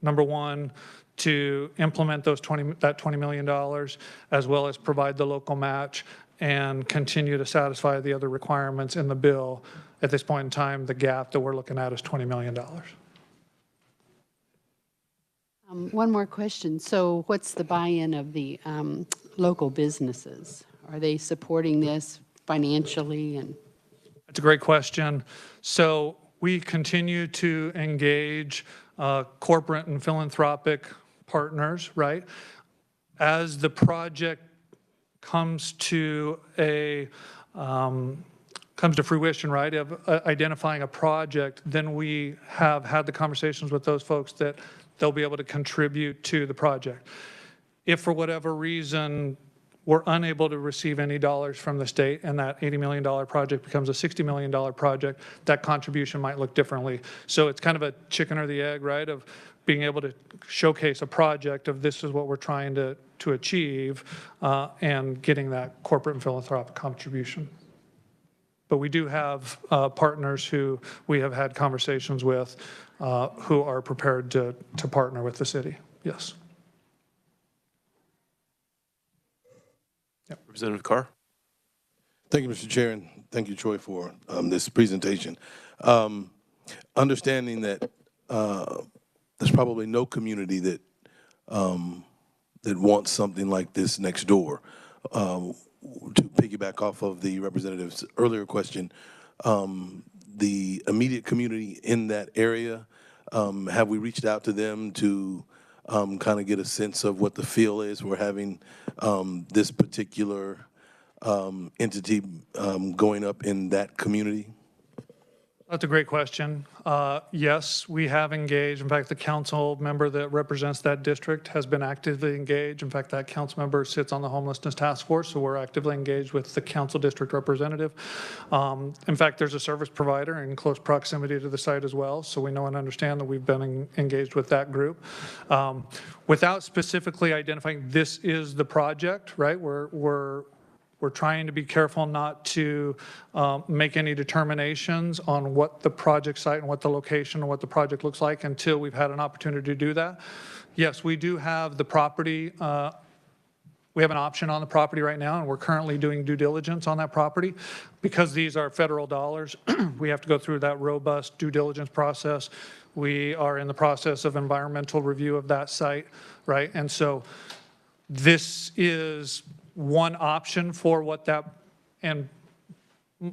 number one, to implement that $20 million, as well as provide the local match and continue to satisfy the other requirements in the bill. At this point in time, the gap that we're looking at is $20 million. One more question. So what's the buy-in of the local businesses? Are they supporting this financially? And That's a great question. So we continue to engage corporate and philanthropic partners, right? As the project comes to fruition, right, of identifying a project, then we have had the conversations with those folks that they'll be able to contribute to the project. If for whatever reason we're unable to receive any dollars from the state and that $80 million project becomes a $60 million project, that contribution might look differently. So it's kind of a chicken or the egg, right, of being able to showcase a project of this is what we're trying to achieve and getting that corporate and philanthropic contribution. But we do have partners who we have had conversations with who are prepared to partner with the city. Yes. Yep. Representative Carr. Thank you, Mr. Chair, and thank you, Troy, for this presentation. Understanding that there's probably no community that that wants something like this next door. To piggyback off of the representative's earlier question, the immediate community in that area, have we reached out to them to kind of get a sense of what the feel is? We're having this particular entity going up in that community? That's a great question. Yes, we have engaged. In fact, the council member that represents that district has been actively engaged. In fact, that council member sits on the homelessness task force, so we're actively engaged with the council district representative. In fact, there's a service provider in close proximity to the site as well, so we know and understand that we've been engaged with that group. Without specifically identifying this is the project, right? We're trying to be careful not to make any determinations on what the project site and what the location and what the project looks like until we've had an opportunity to do that. Yes, we do have the property. We have an option on the property right now, and we're currently doing due diligence on that property. Because these are federal dollars, we have to go through that robust due diligence process. We are in the process of environmental review of that site, right? And so this is one option for what that, and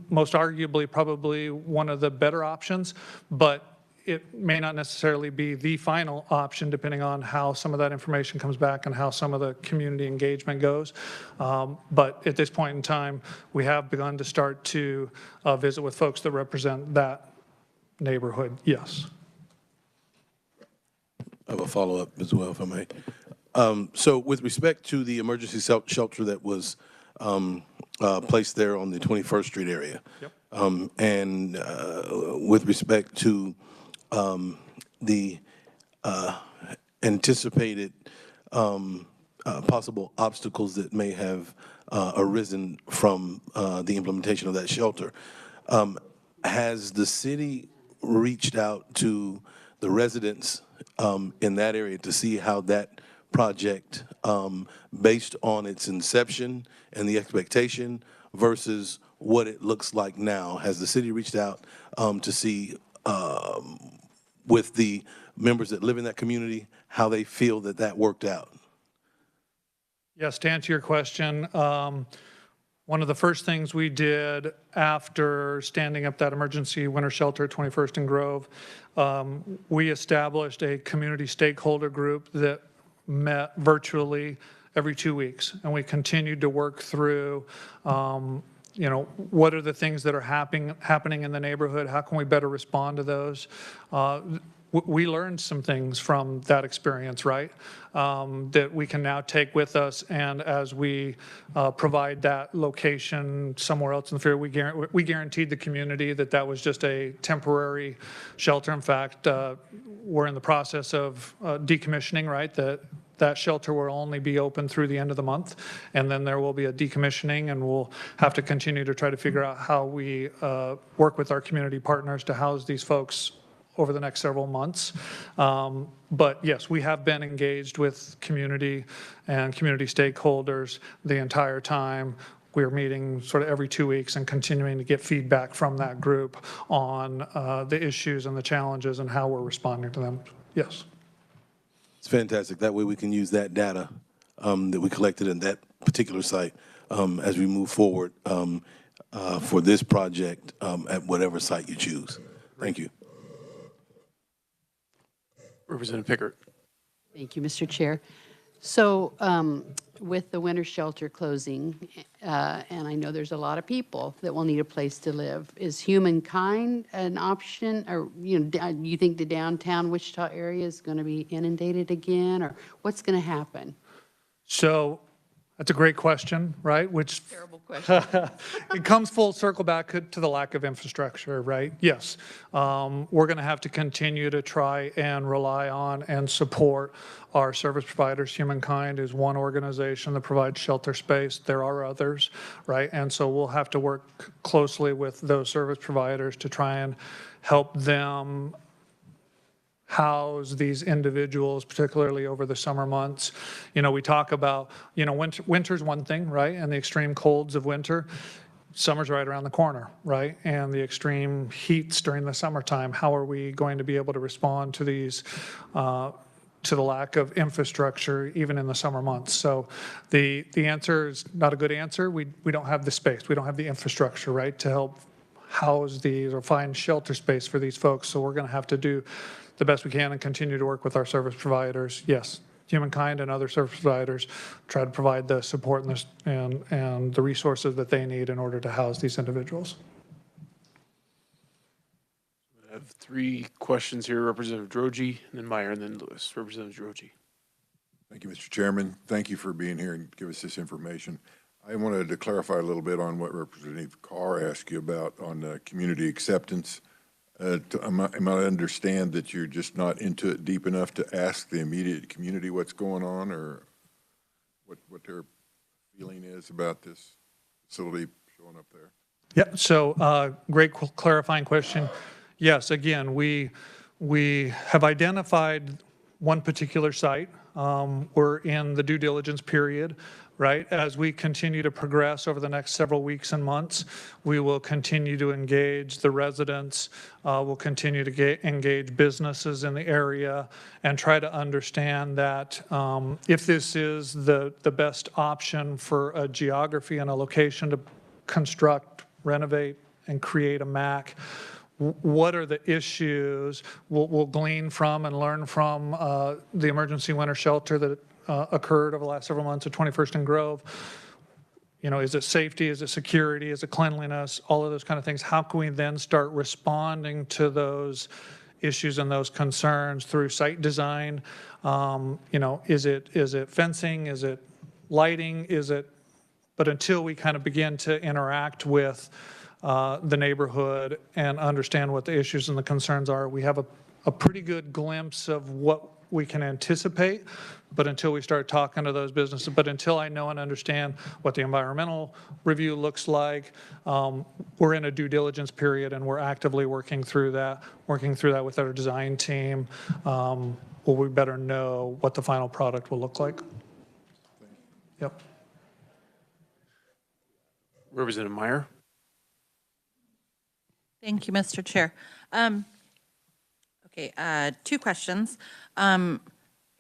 most arguably probably one of the better options, but it may not necessarily be the final option depending on how some of that information comes back and how some of the community engagement goes. But at this point in time, we have begun to start to visit with folks that represent that neighborhood, yes. I have a follow-up as well, if I may. So with respect to the emergency shelter that was placed there on the 21st Street area, yep. And with respect to the anticipated possible obstacles that may have arisen from the implementation of that shelter, has the city reached out to the residents in that area to see how that project, based on its inception and the expectation versus what it looks like now? Has the city reached out to see with the members that live in that community how they feel that that worked out. Yes, to answer your question, one of the first things we did after standing up that emergency winter shelter at 21st and Grove, we established a community stakeholder group that met virtually every 2 weeks. And we continued to work through, what are the things that are happening in the neighborhood? How can we better respond to those? We learned some things from that experience, right? That we can now take with us, and as we provide that location somewhere else in the field, we guaranteed the community that that was just a temporary shelter. In fact, we're in the process of decommissioning, right? That shelter will only be open through the end of the month, and then there will be a decommissioning, and we'll have to continue to try to figure out how we work with our community partners to house these folks over the next several months. But yes, we have been engaged with community and community stakeholders the entire time. We're meeting sort of every 2 weeks and continuing to get feedback from that group on the issues and the challenges and how we're responding to them. Yes. It's fantastic. That way we can use that data that we collected in that particular site as we move forward for this project at whatever site you choose. Thank you. Representative Pickert. Thank you, Mr. Chair. So with the winter shelter closing, and I know there's a lot of people that will need a place to live, is humankind an option? Or you think the downtown Wichita area is going to be inundated again, or what's going to happen? So that's a great question, right? Which Terrible question. it comes full circle back to the lack of infrastructure, right? Yes, we're going to have to continue to try and rely on and support our service providers. Humankind is one organization that provides shelter space. There are others, right? And so we'll have to work closely with those service providers to try and help them house these individuals, particularly over the summer months. We talk about, winter's one thing, right? And the extreme colds of winter. Summer's right around the corner, right? And the extreme heats during the summertime. How are we going to be able to respond to these, to the lack of infrastructure even in the summer months? So the answer is not a good answer. We don't have the space. We don't have the infrastructure, right, to help house these or find shelter space for these folks. So we're going to have to do the best we can and continue to work with our service providers. Yes, Humankind and other service providers try to provide the support and the resources that they need in order to house these individuals. I have 3 questions here. Representative Droege, and then Meyer, and then Lewis. Representative Droege. Thank you, Mr. Chairman. Thank you for being here and give us this information. I wanted to clarify a little bit on what Representative Carr asked you about on community acceptance. Am I to understand that you're just not into it deep enough to ask the immediate community what's going on, or what their feeling is about this facility showing up there? Yeah, so great clarifying question. Yes, again, we have identified one particular site. We're in the due diligence period, right? As we continue to progress over the next several weeks and months, we will continue to engage the residents. We'll continue to engage businesses in the area and try to understand that if this is the best option for a geography and a location to construct, renovate, and create a MAC, what are the issues we'll glean from and learn from the emergency winter shelter that occurred over the last several months at 21st and Grove. Is it safety? Is it security? Is it cleanliness? All of those kind of things. How can we then start responding to those issues and those concerns through site design? Is it fencing? Is it lighting? But until we kind of begin to interact with the neighborhood and understand what the issues and the concerns are, we have a pretty good glimpse of what we can anticipate, but until we start talking to those businesses, but until I know and understand what the environmental review looks like, we're in a due diligence period and we're actively working through that with our design team. Will we better know what the final product will look like? Yep. Representative Meyer. Thank you, Mr. Chair. Okay, 2 questions.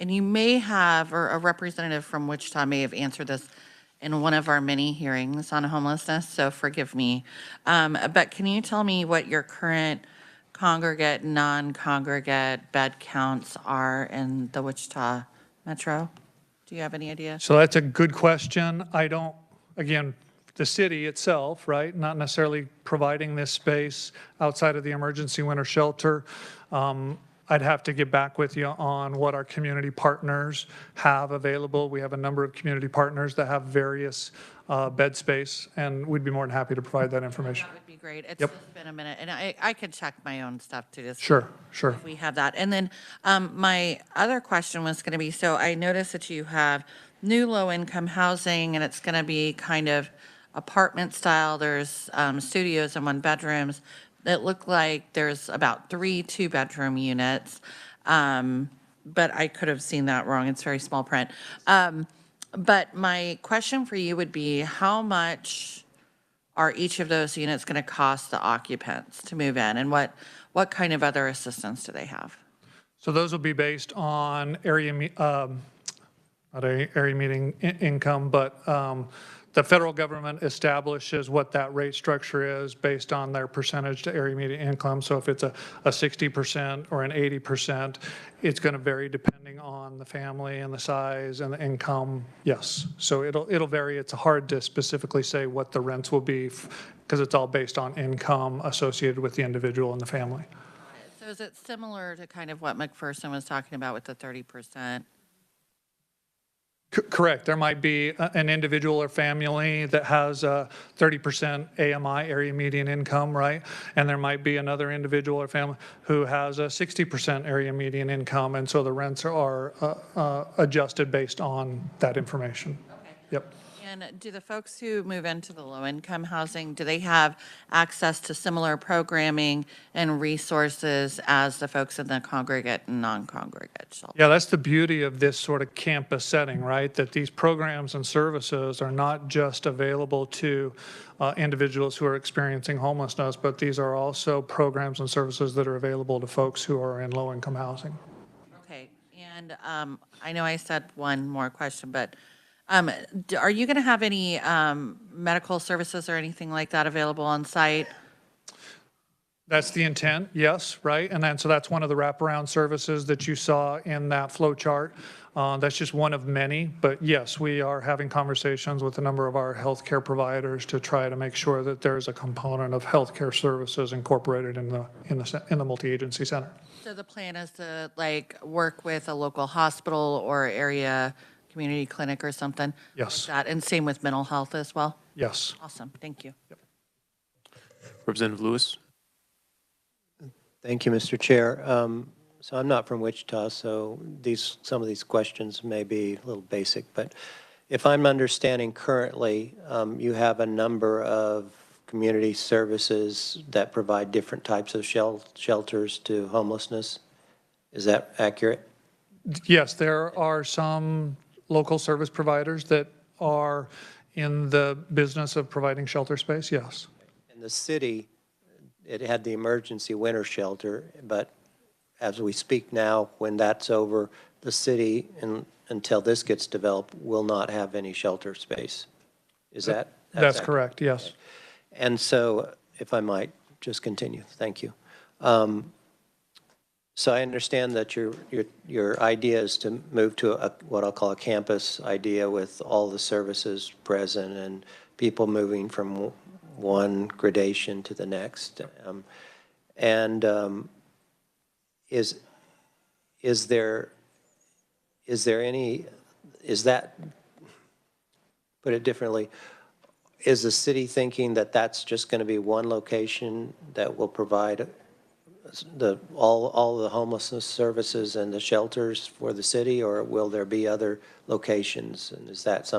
and you may have, or a representative from Wichita may have answered this in one of our many hearings on homelessness, so forgive me. But can you tell me what your current congregate, non-congregate bed counts are in the Wichita Metro? Do you have any idea? So that's a good question. I don't, again, the city itself, right, not necessarily providing this space outside of the emergency winter shelter. I'd have to get back with you on what our community partners have available. We have a number of community partners that have various bed space, and we'd be more than happy to provide that information. That would be great. It's Yep. just been a minute, and I could check my own stuff too. Just Sure. if we have that. And then my other question was going to be, so I noticed that you have new low-income housing, and it's going to be kind of apartment style. There's studios and one-bedrooms. It looked like there's about 3 two-bedroom units, but I could have seen that wrong. It's very small print. But my question for you would be, how much are each of those units going to cost the occupants to move in, and what kind of other assistance do they have? So those will be based on not area median income, but the federal government establishes what that rate structure is based on their percentage to area median income. So if it's a 60% or an 80%, it's going to vary depending on the family and the size and the income. Yes. So it'll vary. It's hard to specifically say what the rents will be because it's all based on income associated with the individual and the family. So is it similar to kind of what McPherson was talking about with the 30%? Correct. There might be an individual or family that has a 30% AMI, area median income, right? And there might be another individual or family who has a 60% area median income, and so the rents are adjusted based on that information. Okay. Yep. And do the folks who move into the low-income housing, do they have access to similar programming and resources as the folks in the congregate and non-congregate shelter? Yeah, that's the beauty of this sort of campus setting, right? That these programs and services are not just available to individuals who are experiencing homelessness, but these are also programs and services that are available to folks who are in low-income housing. Okay, and I know I said one more question, but are you going to have any medical services or anything like that available on site? That's the intent, yes, right? And then, so that's one of the wraparound services that you saw in that flow chart. That's just one of many, but yes, we are having conversations with a number of our healthcare providers to try to make sure that there's a component of healthcare services incorporated in the multi-agency center. So the plan is to work with a local hospital or area community clinic or something? Yes. Like that, and same with mental health as well? Yes. Awesome, thank you. Yep. Representative Lewis? Thank you, Mr. Chair. So I'm not from Wichita, so some of these questions may be a little basic, but if I'm understanding currently, you have a number of community services that provide different types of shelters to homelessness. Is that accurate? Yes, there are some local service providers that are in the business of providing shelter space, yes. In the city, it had the emergency winter shelter, but as we speak now, when that's over, the city, until this gets developed, will not have any shelter space. Is that? That's correct, yes. Okay. And so, if I might just continue, thank you. So I understand that your idea is to move to what I'll call a campus idea with all the services present and people moving from one gradation to the next. Is that, put it differently, is the city thinking that that's just going to be one location that will provide all the homelessness services and the shelters for the city, or will there be other locations? And is that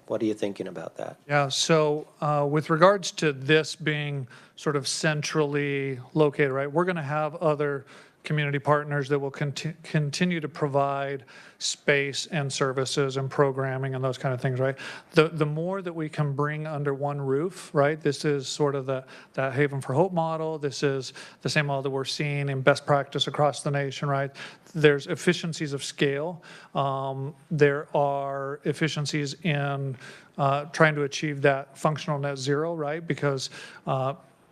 what are you thinking about that? Yeah, so with regards to this being sort of centrally located, right, we're going to have other community partners that will continue to provide space and services and programming and those kind of things, right? The more that we can bring under one roof, right? This is sort of that Haven for Hope model. This is the same model that we're seeing in best practice across the nation, right? There's efficiencies of scale. There are efficiencies in trying to achieve that functional net zero, right? Because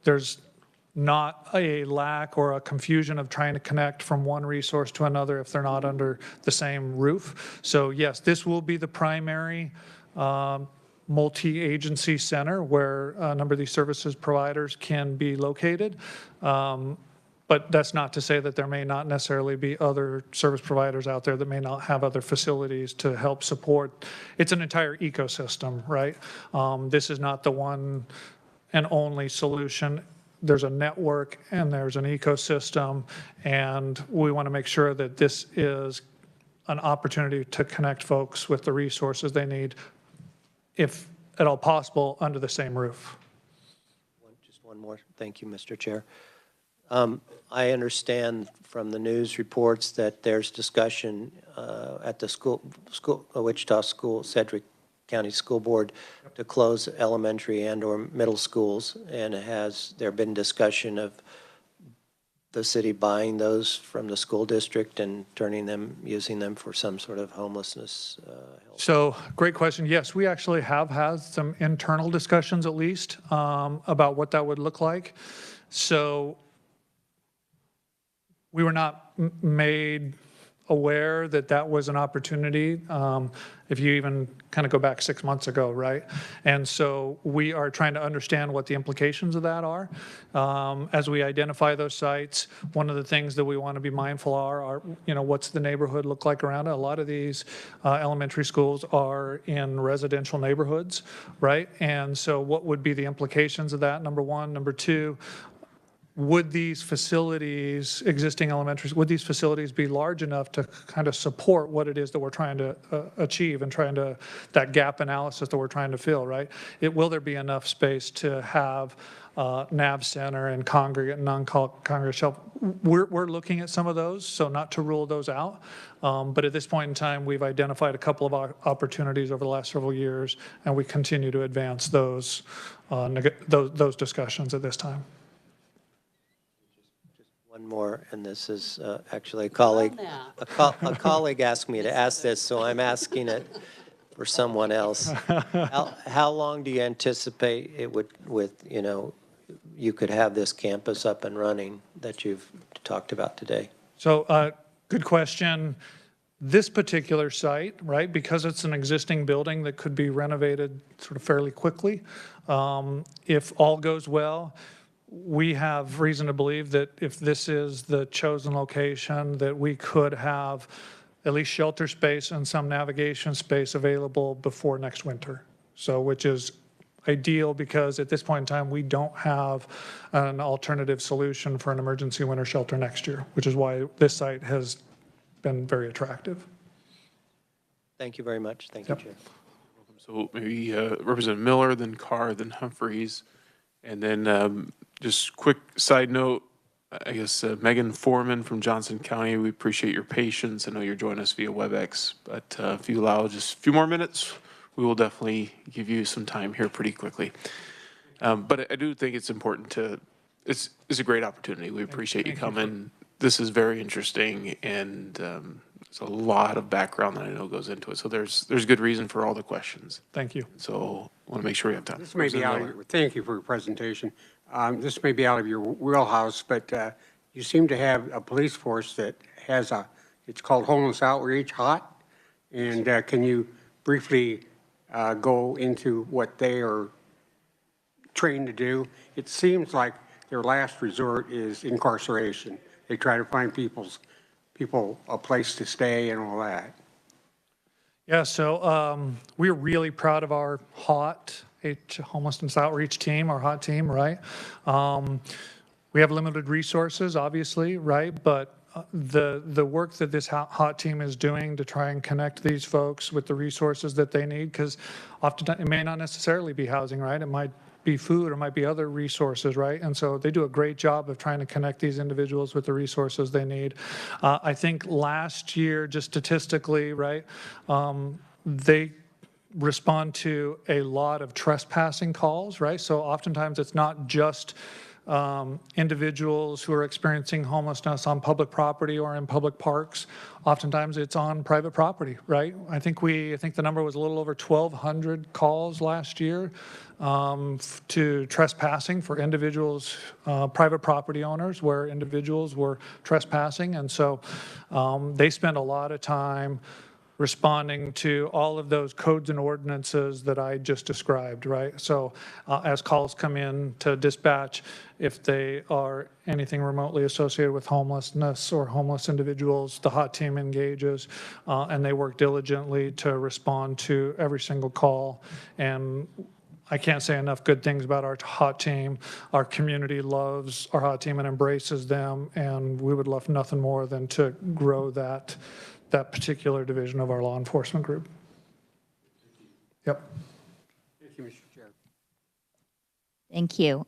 there's not a lack or a confusion of trying to connect from one resource to another if they're not under the same roof. So yes, this will be the primary multi-agency center where a number of these services providers can be located. But that's not to say that there may not necessarily be other service providers out there that may not have other facilities to help support. It's an entire ecosystem, right? This is not the one and only solution. There's a network and there's an ecosystem, and we want to make sure that this is an opportunity to connect folks with the resources they need, if at all possible, under the same roof. Just one more. Thank you, Mr. Chair. I understand from the news reports that there's discussion at the Wichita School, Sedgwick County School Board to close elementary and/or middle schools, and has there been discussion of the city buying those from the school district and using them for some sort of homelessness help? So, great question. Yes, we actually have had some internal discussions, at least, about what that would look like. So, we were not made aware that that was an opportunity, if you even kind of go back 6 months ago, right? And so we are trying to understand what the implications of that are. As we identify those sites, one of the things that we want to be mindful are what's the neighborhood look like around it? A lot of these elementary schools are in residential neighborhoods, right? And so what would be the implications of that, number one? Number two, would these facilities, existing elementaries, would these facilities be large enough to kind of support what it is that we're trying to achieve and that gap analysis that we're trying to fill, right? Will there be enough space to have NAV center and congregate and non-congregate shelf? We're looking at some of those, so not to rule those out. But at this point in time, we've identified a couple of opportunities over the last several years, and we continue to advance those discussions at this time. One more, and this is actually a colleague. A colleague asked me to ask this, so I'm asking it for someone else. How long do you anticipate it would, you could have this campus up and running that you've talked about today? So, good question. This particular site, right, because it's an existing building that could be renovated sort of fairly quickly, if all goes well, we have reason to believe that if this is the chosen location, that we could have at least shelter space and some navigation space available before next winter. So, which is ideal because at this point in time, we don't have an alternative solution for an emergency winter shelter next year, which is why this site has been very attractive. Thank you very much. Thank you, Chair. So maybe Representative Miller, then Carr, then Humphreys, and then just quick side note, I guess Megan Foreman from Johnson County, we appreciate your patience. I know you're joining us via WebEx, but if you allow just a few more minutes, we will definitely give you some time here pretty quickly. But I do think it's important it's a great opportunity. We appreciate you coming. This is very interesting, and there's a lot of background that I know goes into it. So there's good reason for all the questions. Thank you. So I want to make sure we have time. This may be out of your, thank you for your presentation. This may be out of your wheelhouse, but you seem to have a police force that has it's called Homeless Outreach, HOT. And can you briefly go into what they are trained to do? It seems like their last resort is incarceration. They try to find people a place to stay and all that. Yeah, so we're really proud of our HOT, Homelessness Outreach team, our HOT team, right? We have limited resources, obviously, right? But the work that this hot team is doing to try and connect these folks with the resources that they need, because often it may not necessarily be housing, right? It might be food or might be other resources, right? And so they do a great job of trying to connect these individuals with the resources they need. I think last year, just statistically, right, they respond to a lot of trespassing calls, right? So oftentimes it's not just individuals who are experiencing homelessness on public property or in public parks. Oftentimes it's on private property, right? I think the number was a little over 1,200 calls last year to trespassing for individuals, private property owners, where individuals were trespassing. And so they spend a lot of time responding to all of those codes and ordinances that I just described, right? So as calls come in to dispatch, if they are anything remotely associated with homelessness or homeless individuals, the hot team engages and they work diligently to respond to every single call. And I can't say enough good things about our hot team. Our community loves our hot team and embraces them, and we would love nothing more than to grow that particular division of our law enforcement group. Yep. Thank you, Mr. Chair. Thank you.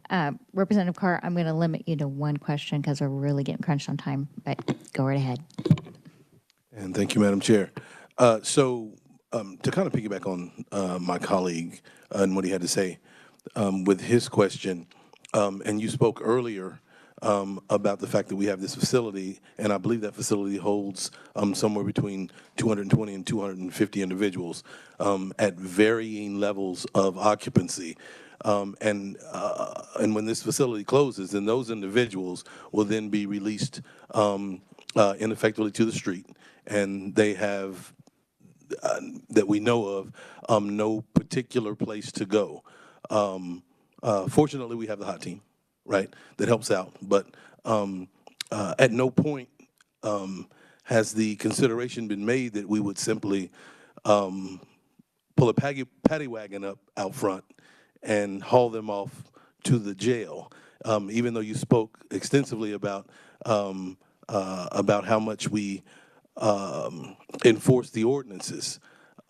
Representative Carr, I'm going to limit you to one question because we're really getting crunched on time, but go right ahead. And thank you, Madam Chair. So to kind of piggyback on my colleague and what he had to say with his question, and you spoke earlier about the fact that we have this facility, and I believe that facility holds somewhere between 220 and 250 individuals at varying levels of occupancy. And when this facility closes, then those individuals will then be released ineffectively to the street, and they have, that we know of, no particular place to go. Fortunately, we have the hot team, right, that helps out. But at no point has the consideration been made that we would simply pull a paddy wagon up out front and haul them off to the jail. Even though you spoke extensively about how much we enforce the ordinances,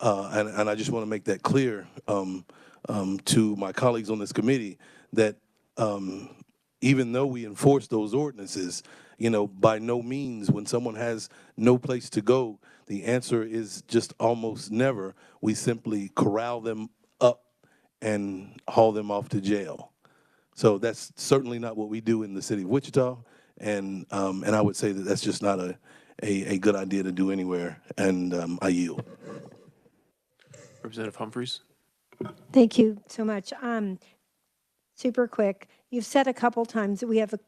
and I just want to make that clear to my colleagues on this committee that even though we enforce those ordinances, by no means, when someone has no place to go, the answer is just almost never. We simply corral them up and haul them off to jail. So that's certainly not what we do in the city of Wichita, and I would say that that's just not a good idea to do anywhere, and I yield. Representative Humphreys. Thank you so much. Super quick. You've said a couple times that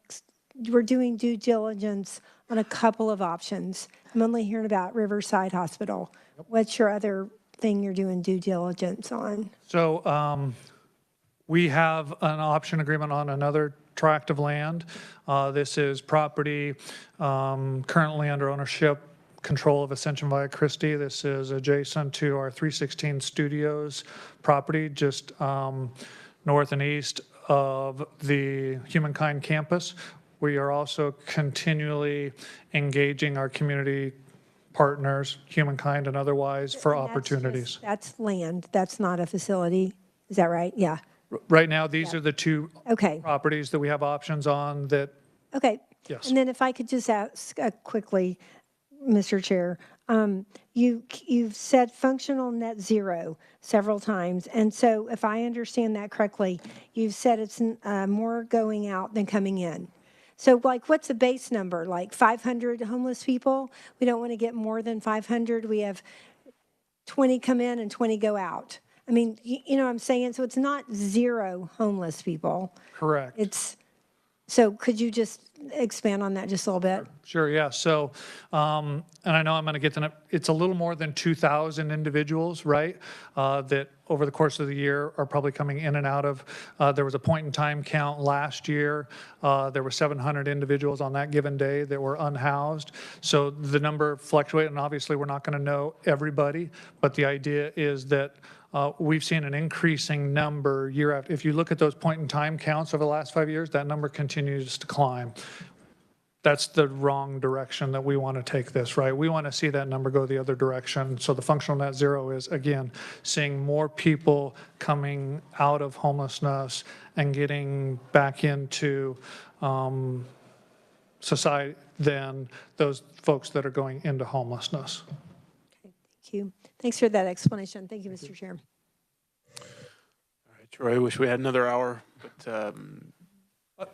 we're doing due diligence on a couple of options. I'm only hearing about Riverside Hospital. What's your other thing you're doing due diligence on? So we have an option agreement on another tract of land. This is property currently under ownership control of Ascension Via Christi. This is adjacent to our 316 Studios property, just north and east of the Humankind campus. We are also continually engaging our community partners, Humankind and otherwise, for opportunities. That's land. That's not a facility. Is that right? Yeah. Right now, these are the two properties that we have options on that. Okay. Yes. And then if I could just ask quickly, Mr. Chair, you've said functional net zero several times. And so if I understand that correctly, you've said it's more going out than coming in. So what's the base number? Like 500 homeless people? We don't want to get more than 500. We have 20 come in and 20 go out. I mean, you know what I'm saying? So it's not zero homeless people. Correct. So could you just expand on that just a little bit? Sure, yeah. So, and I know I'm going to get to it's a little more than 2,000 individuals, right, that over the course of the year are probably coming in and out of. There was a point in time count last year. There were 700 individuals on that given day that were unhoused. So the number fluctuated, and obviously we're not going to know everybody, but the idea is that we've seen an increasing number year after. If you look at those point in time counts over the last 5 years, that number continues to climb. that's the wrong direction that we want to take this, right? We want to see that number go the other direction. So the functional net zero is, again, seeing more people coming out of homelessness and getting back into society than those folks that are going into homelessness. Okay, thank you. Thanks for that explanation. Thank you, Mr. Chair. All right, Troy, I wish we had another hour, but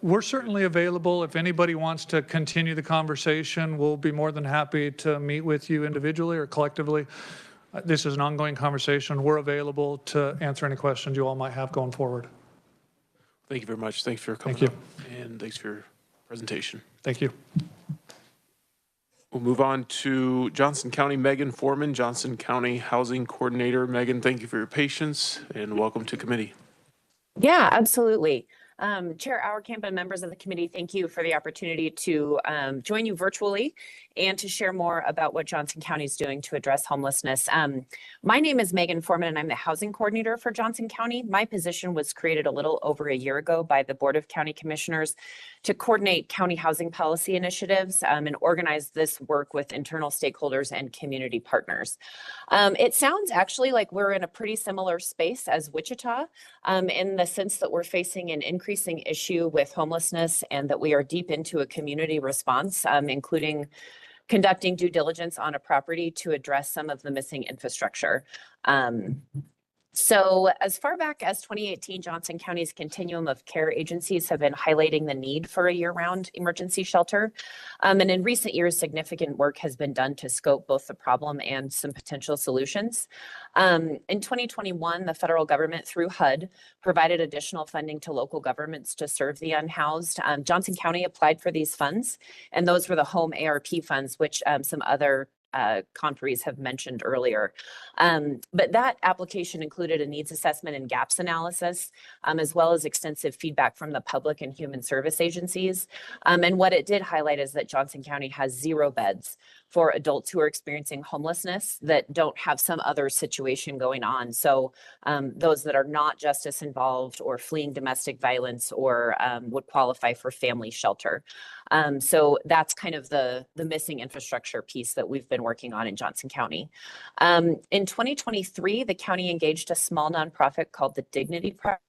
We're certainly available. If anybody wants to continue the conversation, we'll be more than happy to meet with you individually or collectively. This is an ongoing conversation. We're available to answer any questions you all might have going forward. thank you very much. Thanks for coming Thank up, and thanks for your presentation. Thank you. We'll move on to Johnson County, Megan Foreman, Johnson County Housing Coordinator. Megan, thank you for your patience, and welcome to committee. Yeah, absolutely. Chair Auerkamp and members of the committee, thank you for the opportunity to join you virtually and to share more about what Johnson County is doing to address homelessness. My name is Megan Foreman, and I'm the housing coordinator for Johnson County. My position was created a little over a year ago by the Board of County Commissioners to coordinate county housing policy initiatives and organize this work with internal stakeholders and community partners. It sounds actually like we're in a pretty similar space as Wichita in the sense that we're facing an increasing issue with homelessness and that we are deep into a community response, including conducting due diligence on a property to address some of the missing infrastructure. So as far back as 2018, Johnson County's continuum of care agencies have been highlighting the need for a year-round emergency shelter. And in recent years, significant work has been done to scope both the problem and some potential solutions. In 2021, the federal government through HUD provided additional funding to local governments to serve the unhoused. Johnson County applied for these funds, and those were the home ARP funds, which some other conferees have mentioned earlier. But that application included a needs assessment and gaps analysis, as well as extensive feedback from the public and human service agencies. And what it did highlight is that Johnson County has 0 beds for adults who are experiencing homelessness that don't have some other situation going on. So those that are not justice involved or fleeing domestic violence or would qualify for family shelter. So that's kind of the missing infrastructure piece that we've been working on in Johnson County. In 2023, the county engaged a small nonprofit called the Dignity Project.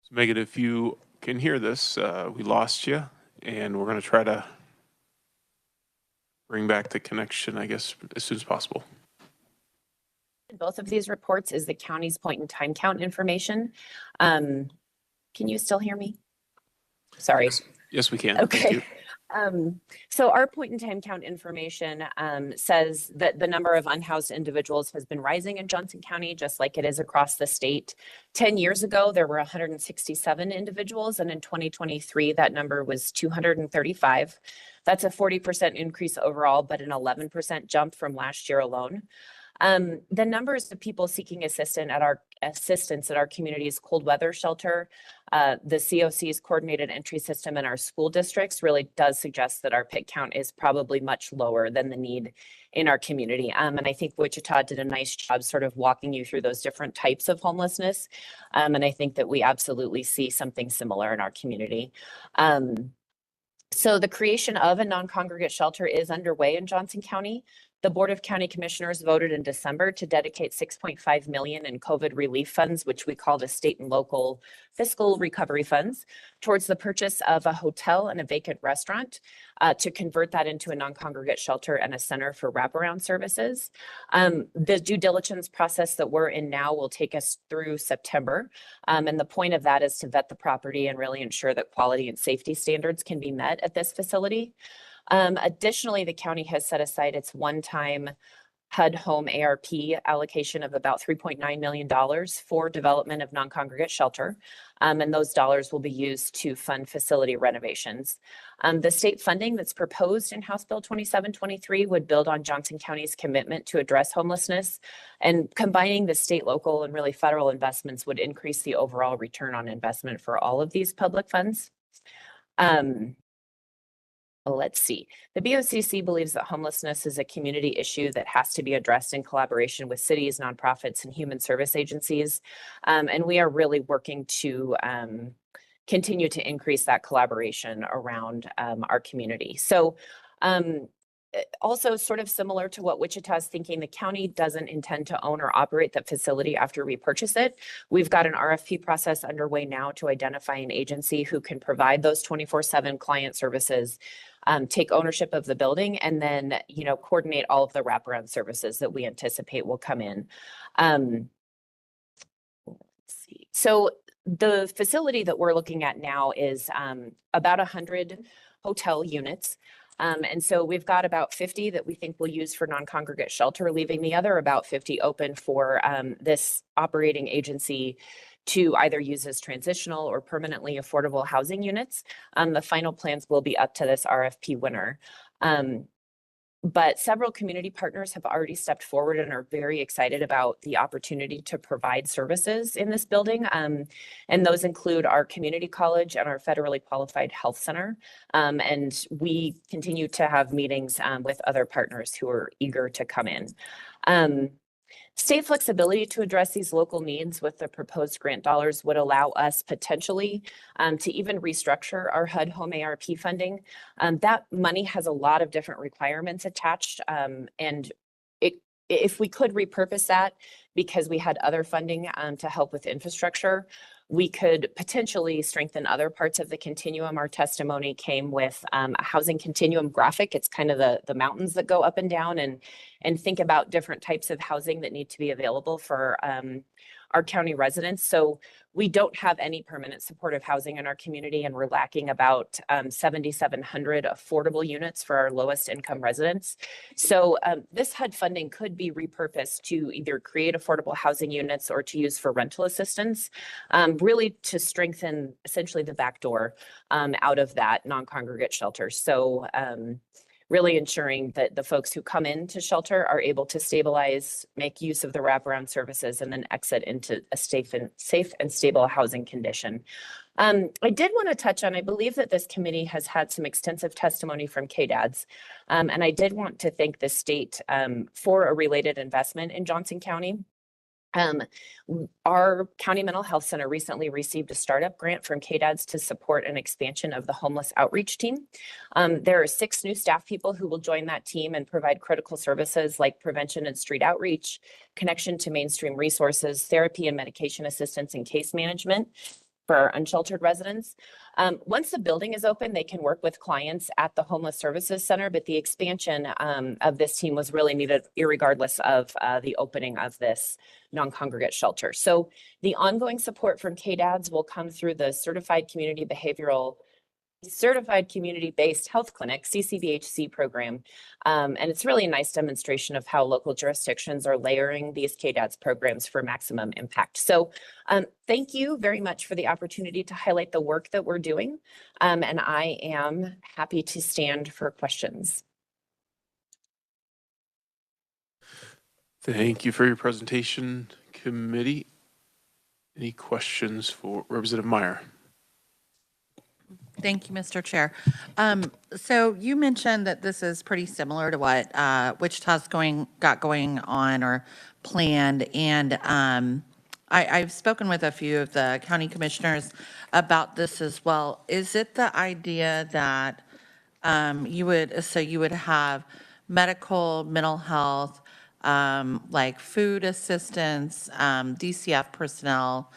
So Megan, if you can hear this, we lost you, and we're going to try to bring back the connection, I guess, as soon as possible. Both of these reports is the county's point in time count information. Can you still hear me? Sorry. Yes, we can. Okay. So our point in time count information says that the number of unhoused individuals has been rising in Johnson County, just like it is across the state. 10 years ago, there were 167 individuals, and in 2023, that number was 235. That's a 40% increase overall, but an 11% jump from last year alone. The numbers of people seeking assistance at our community's cold weather shelter, the COC's coordinated entry system in our school districts really does suggest that our PIT count is probably much lower than the need in our community. And I think Wichita did a nice job sort of walking you through those different types of homelessness. And I think that we absolutely see something similar in our community. So the creation of a non-congregate shelter is underway in Johnson County. The Board of County Commissioners voted in December to dedicate $6.5 million in COVID relief funds, which we call the state and local fiscal recovery funds, towards the purchase of a hotel and a vacant restaurant to convert that into a non-congregate shelter and a center for wraparound services. The due diligence process that we're in now will take us through September. And the point of that is to vet the property and really ensure that quality and safety standards can be met at this facility. Additionally, the county has set aside its one-time HUD home ARP allocation of about $3.9 million for development of non-congregate shelter. And those dollars will be used to fund facility renovations. The state funding that's proposed in House Bill 2723 would build on Johnson County's commitment to address homelessness, and combining the state, local, and really federal investments would increase the overall return on investment for all of these public funds. let's see. The BOCC believes that homelessness is a community issue that has to be addressed in collaboration with cities, nonprofits, and human service agencies. And we are really working to continue to increase that collaboration around our community. So also sort of similar to what Wichita is thinking, the county doesn't intend to own or operate the facility after we purchase it. We've got an RFP process underway now to identify an agency who can provide those 24/7 client services, take ownership of the building, and then, you know, coordinate all of the wraparound services that we anticipate will come in. Let's see. So the facility that we're looking at now is about 100 hotel units. And so we've got about 50 that we think we'll use for non-congregate shelter, leaving the other about 50 open for this operating agency to either use as transitional or permanently affordable housing units. The final plans will be up to this RFP winner. But several community partners have already stepped forward and are very excited about the opportunity to provide services in this building. And those include our community college and our federally qualified health center. And we continue to have meetings with other partners who are eager to come in. State flexibility to address these local needs with the proposed grant dollars would allow us potentially to even restructure our HUD Home ARP funding. That money has a lot of different requirements attached, and if we could repurpose that because we had other funding to help with infrastructure, we could potentially strengthen other parts of the continuum. Our testimony came with a housing continuum graphic. It's kind of the mountains that go up and down, and think about different types of housing that need to be available for our county residents. So we don't have any permanent supportive housing in our community, and we're lacking about 7,700 affordable units for our lowest income residents. So this HUD funding could be repurposed to either create affordable housing units or to use for rental assistance, really to strengthen essentially the back door out of that non-congregate shelter. So really ensuring that the folks who come into shelter are able to stabilize, make use of the wraparound services, and then exit into a safe and stable housing condition. I did want to touch on, I believe that this committee has had some extensive testimony from KDADs, and I did want to thank the state for a related investment in Johnson County. Our county mental health center recently received a startup grant from KDADs to support an expansion of the homeless outreach team. There are 6 new staff people who will join that team and provide critical services like prevention and street outreach, connection to mainstream resources, therapy and medication assistance, and case management for our unsheltered residents. Once the building is open, they can work with clients at the Homeless Services Center, but the expansion of this team was really needed irregardless of the opening of this non-congregate shelter. So the ongoing support from KDADs will come through the Certified Community-Based Health Clinic, CCBHC program. And it's really a nice demonstration of how local jurisdictions are layering these KDADS programs for maximum impact. So thank you very much for the opportunity to highlight the work that we're doing. And I am happy to stand for questions. Thank you for your presentation, committee. Any questions for Representative Meyer? Thank you, Mr. Chair. So you mentioned that this is pretty similar to what Wichita's got going on or planned, and I've spoken with a few of the county commissioners about this as well. Is it the idea that you would have medical, mental health, like food assistance, DCF personnel,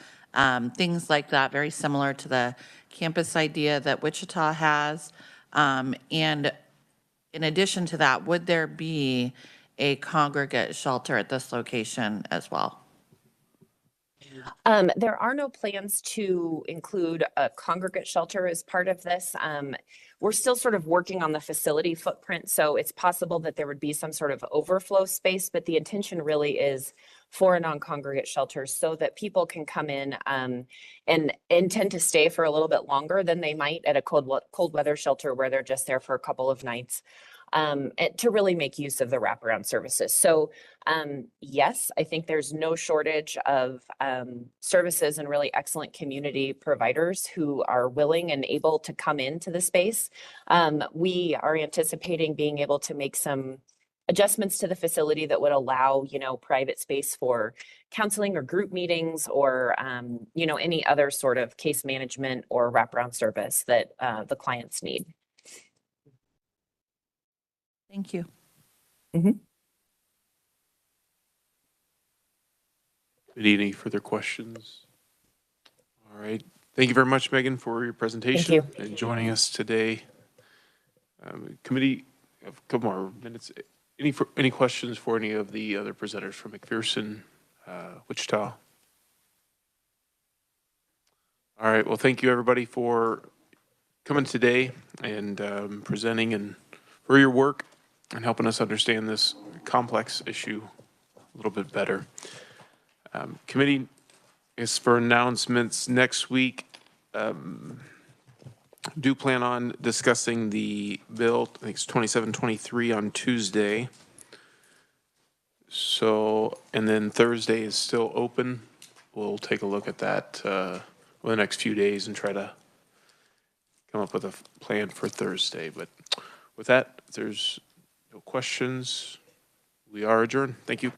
things like that, very similar to the campus idea that Wichita has? And in addition to that, would there be a congregate shelter at this location as well? There are no plans to include a congregate shelter as part of this. We're still sort of working on the facility footprint, so it's possible that there would be some sort of overflow space, but the intention really is for a non-congregate shelter so that people can come in and intend to stay for a little bit longer than they might at a cold weather shelter where they're just there for a couple of nights. and to really make use of the wraparound services. So yes, I think there's no shortage of services and really excellent community providers who are willing and able to come into the space. We are anticipating being able to make some adjustments to the facility that would allow, private space for counseling or group meetings or, any other sort of case management or wraparound service that the clients need. Thank you. Any further questions? All right. Thank you very much, Megan, for your presentation and joining us today. Committee, a couple more minutes. Any questions for any of the other presenters from McPherson, Wichita? All right. Well, thank you, everybody, for coming today and presenting and for your work and helping us understand this complex issue a little bit better. Committee is for announcements next week. Do plan on discussing the bill, I think it's 2723 on Tuesday. So, and then Thursday is still open. We'll take a look at that over the next few days and try to come up with a plan for Thursday. But with that, if there's no questions, we are adjourned. Thank you.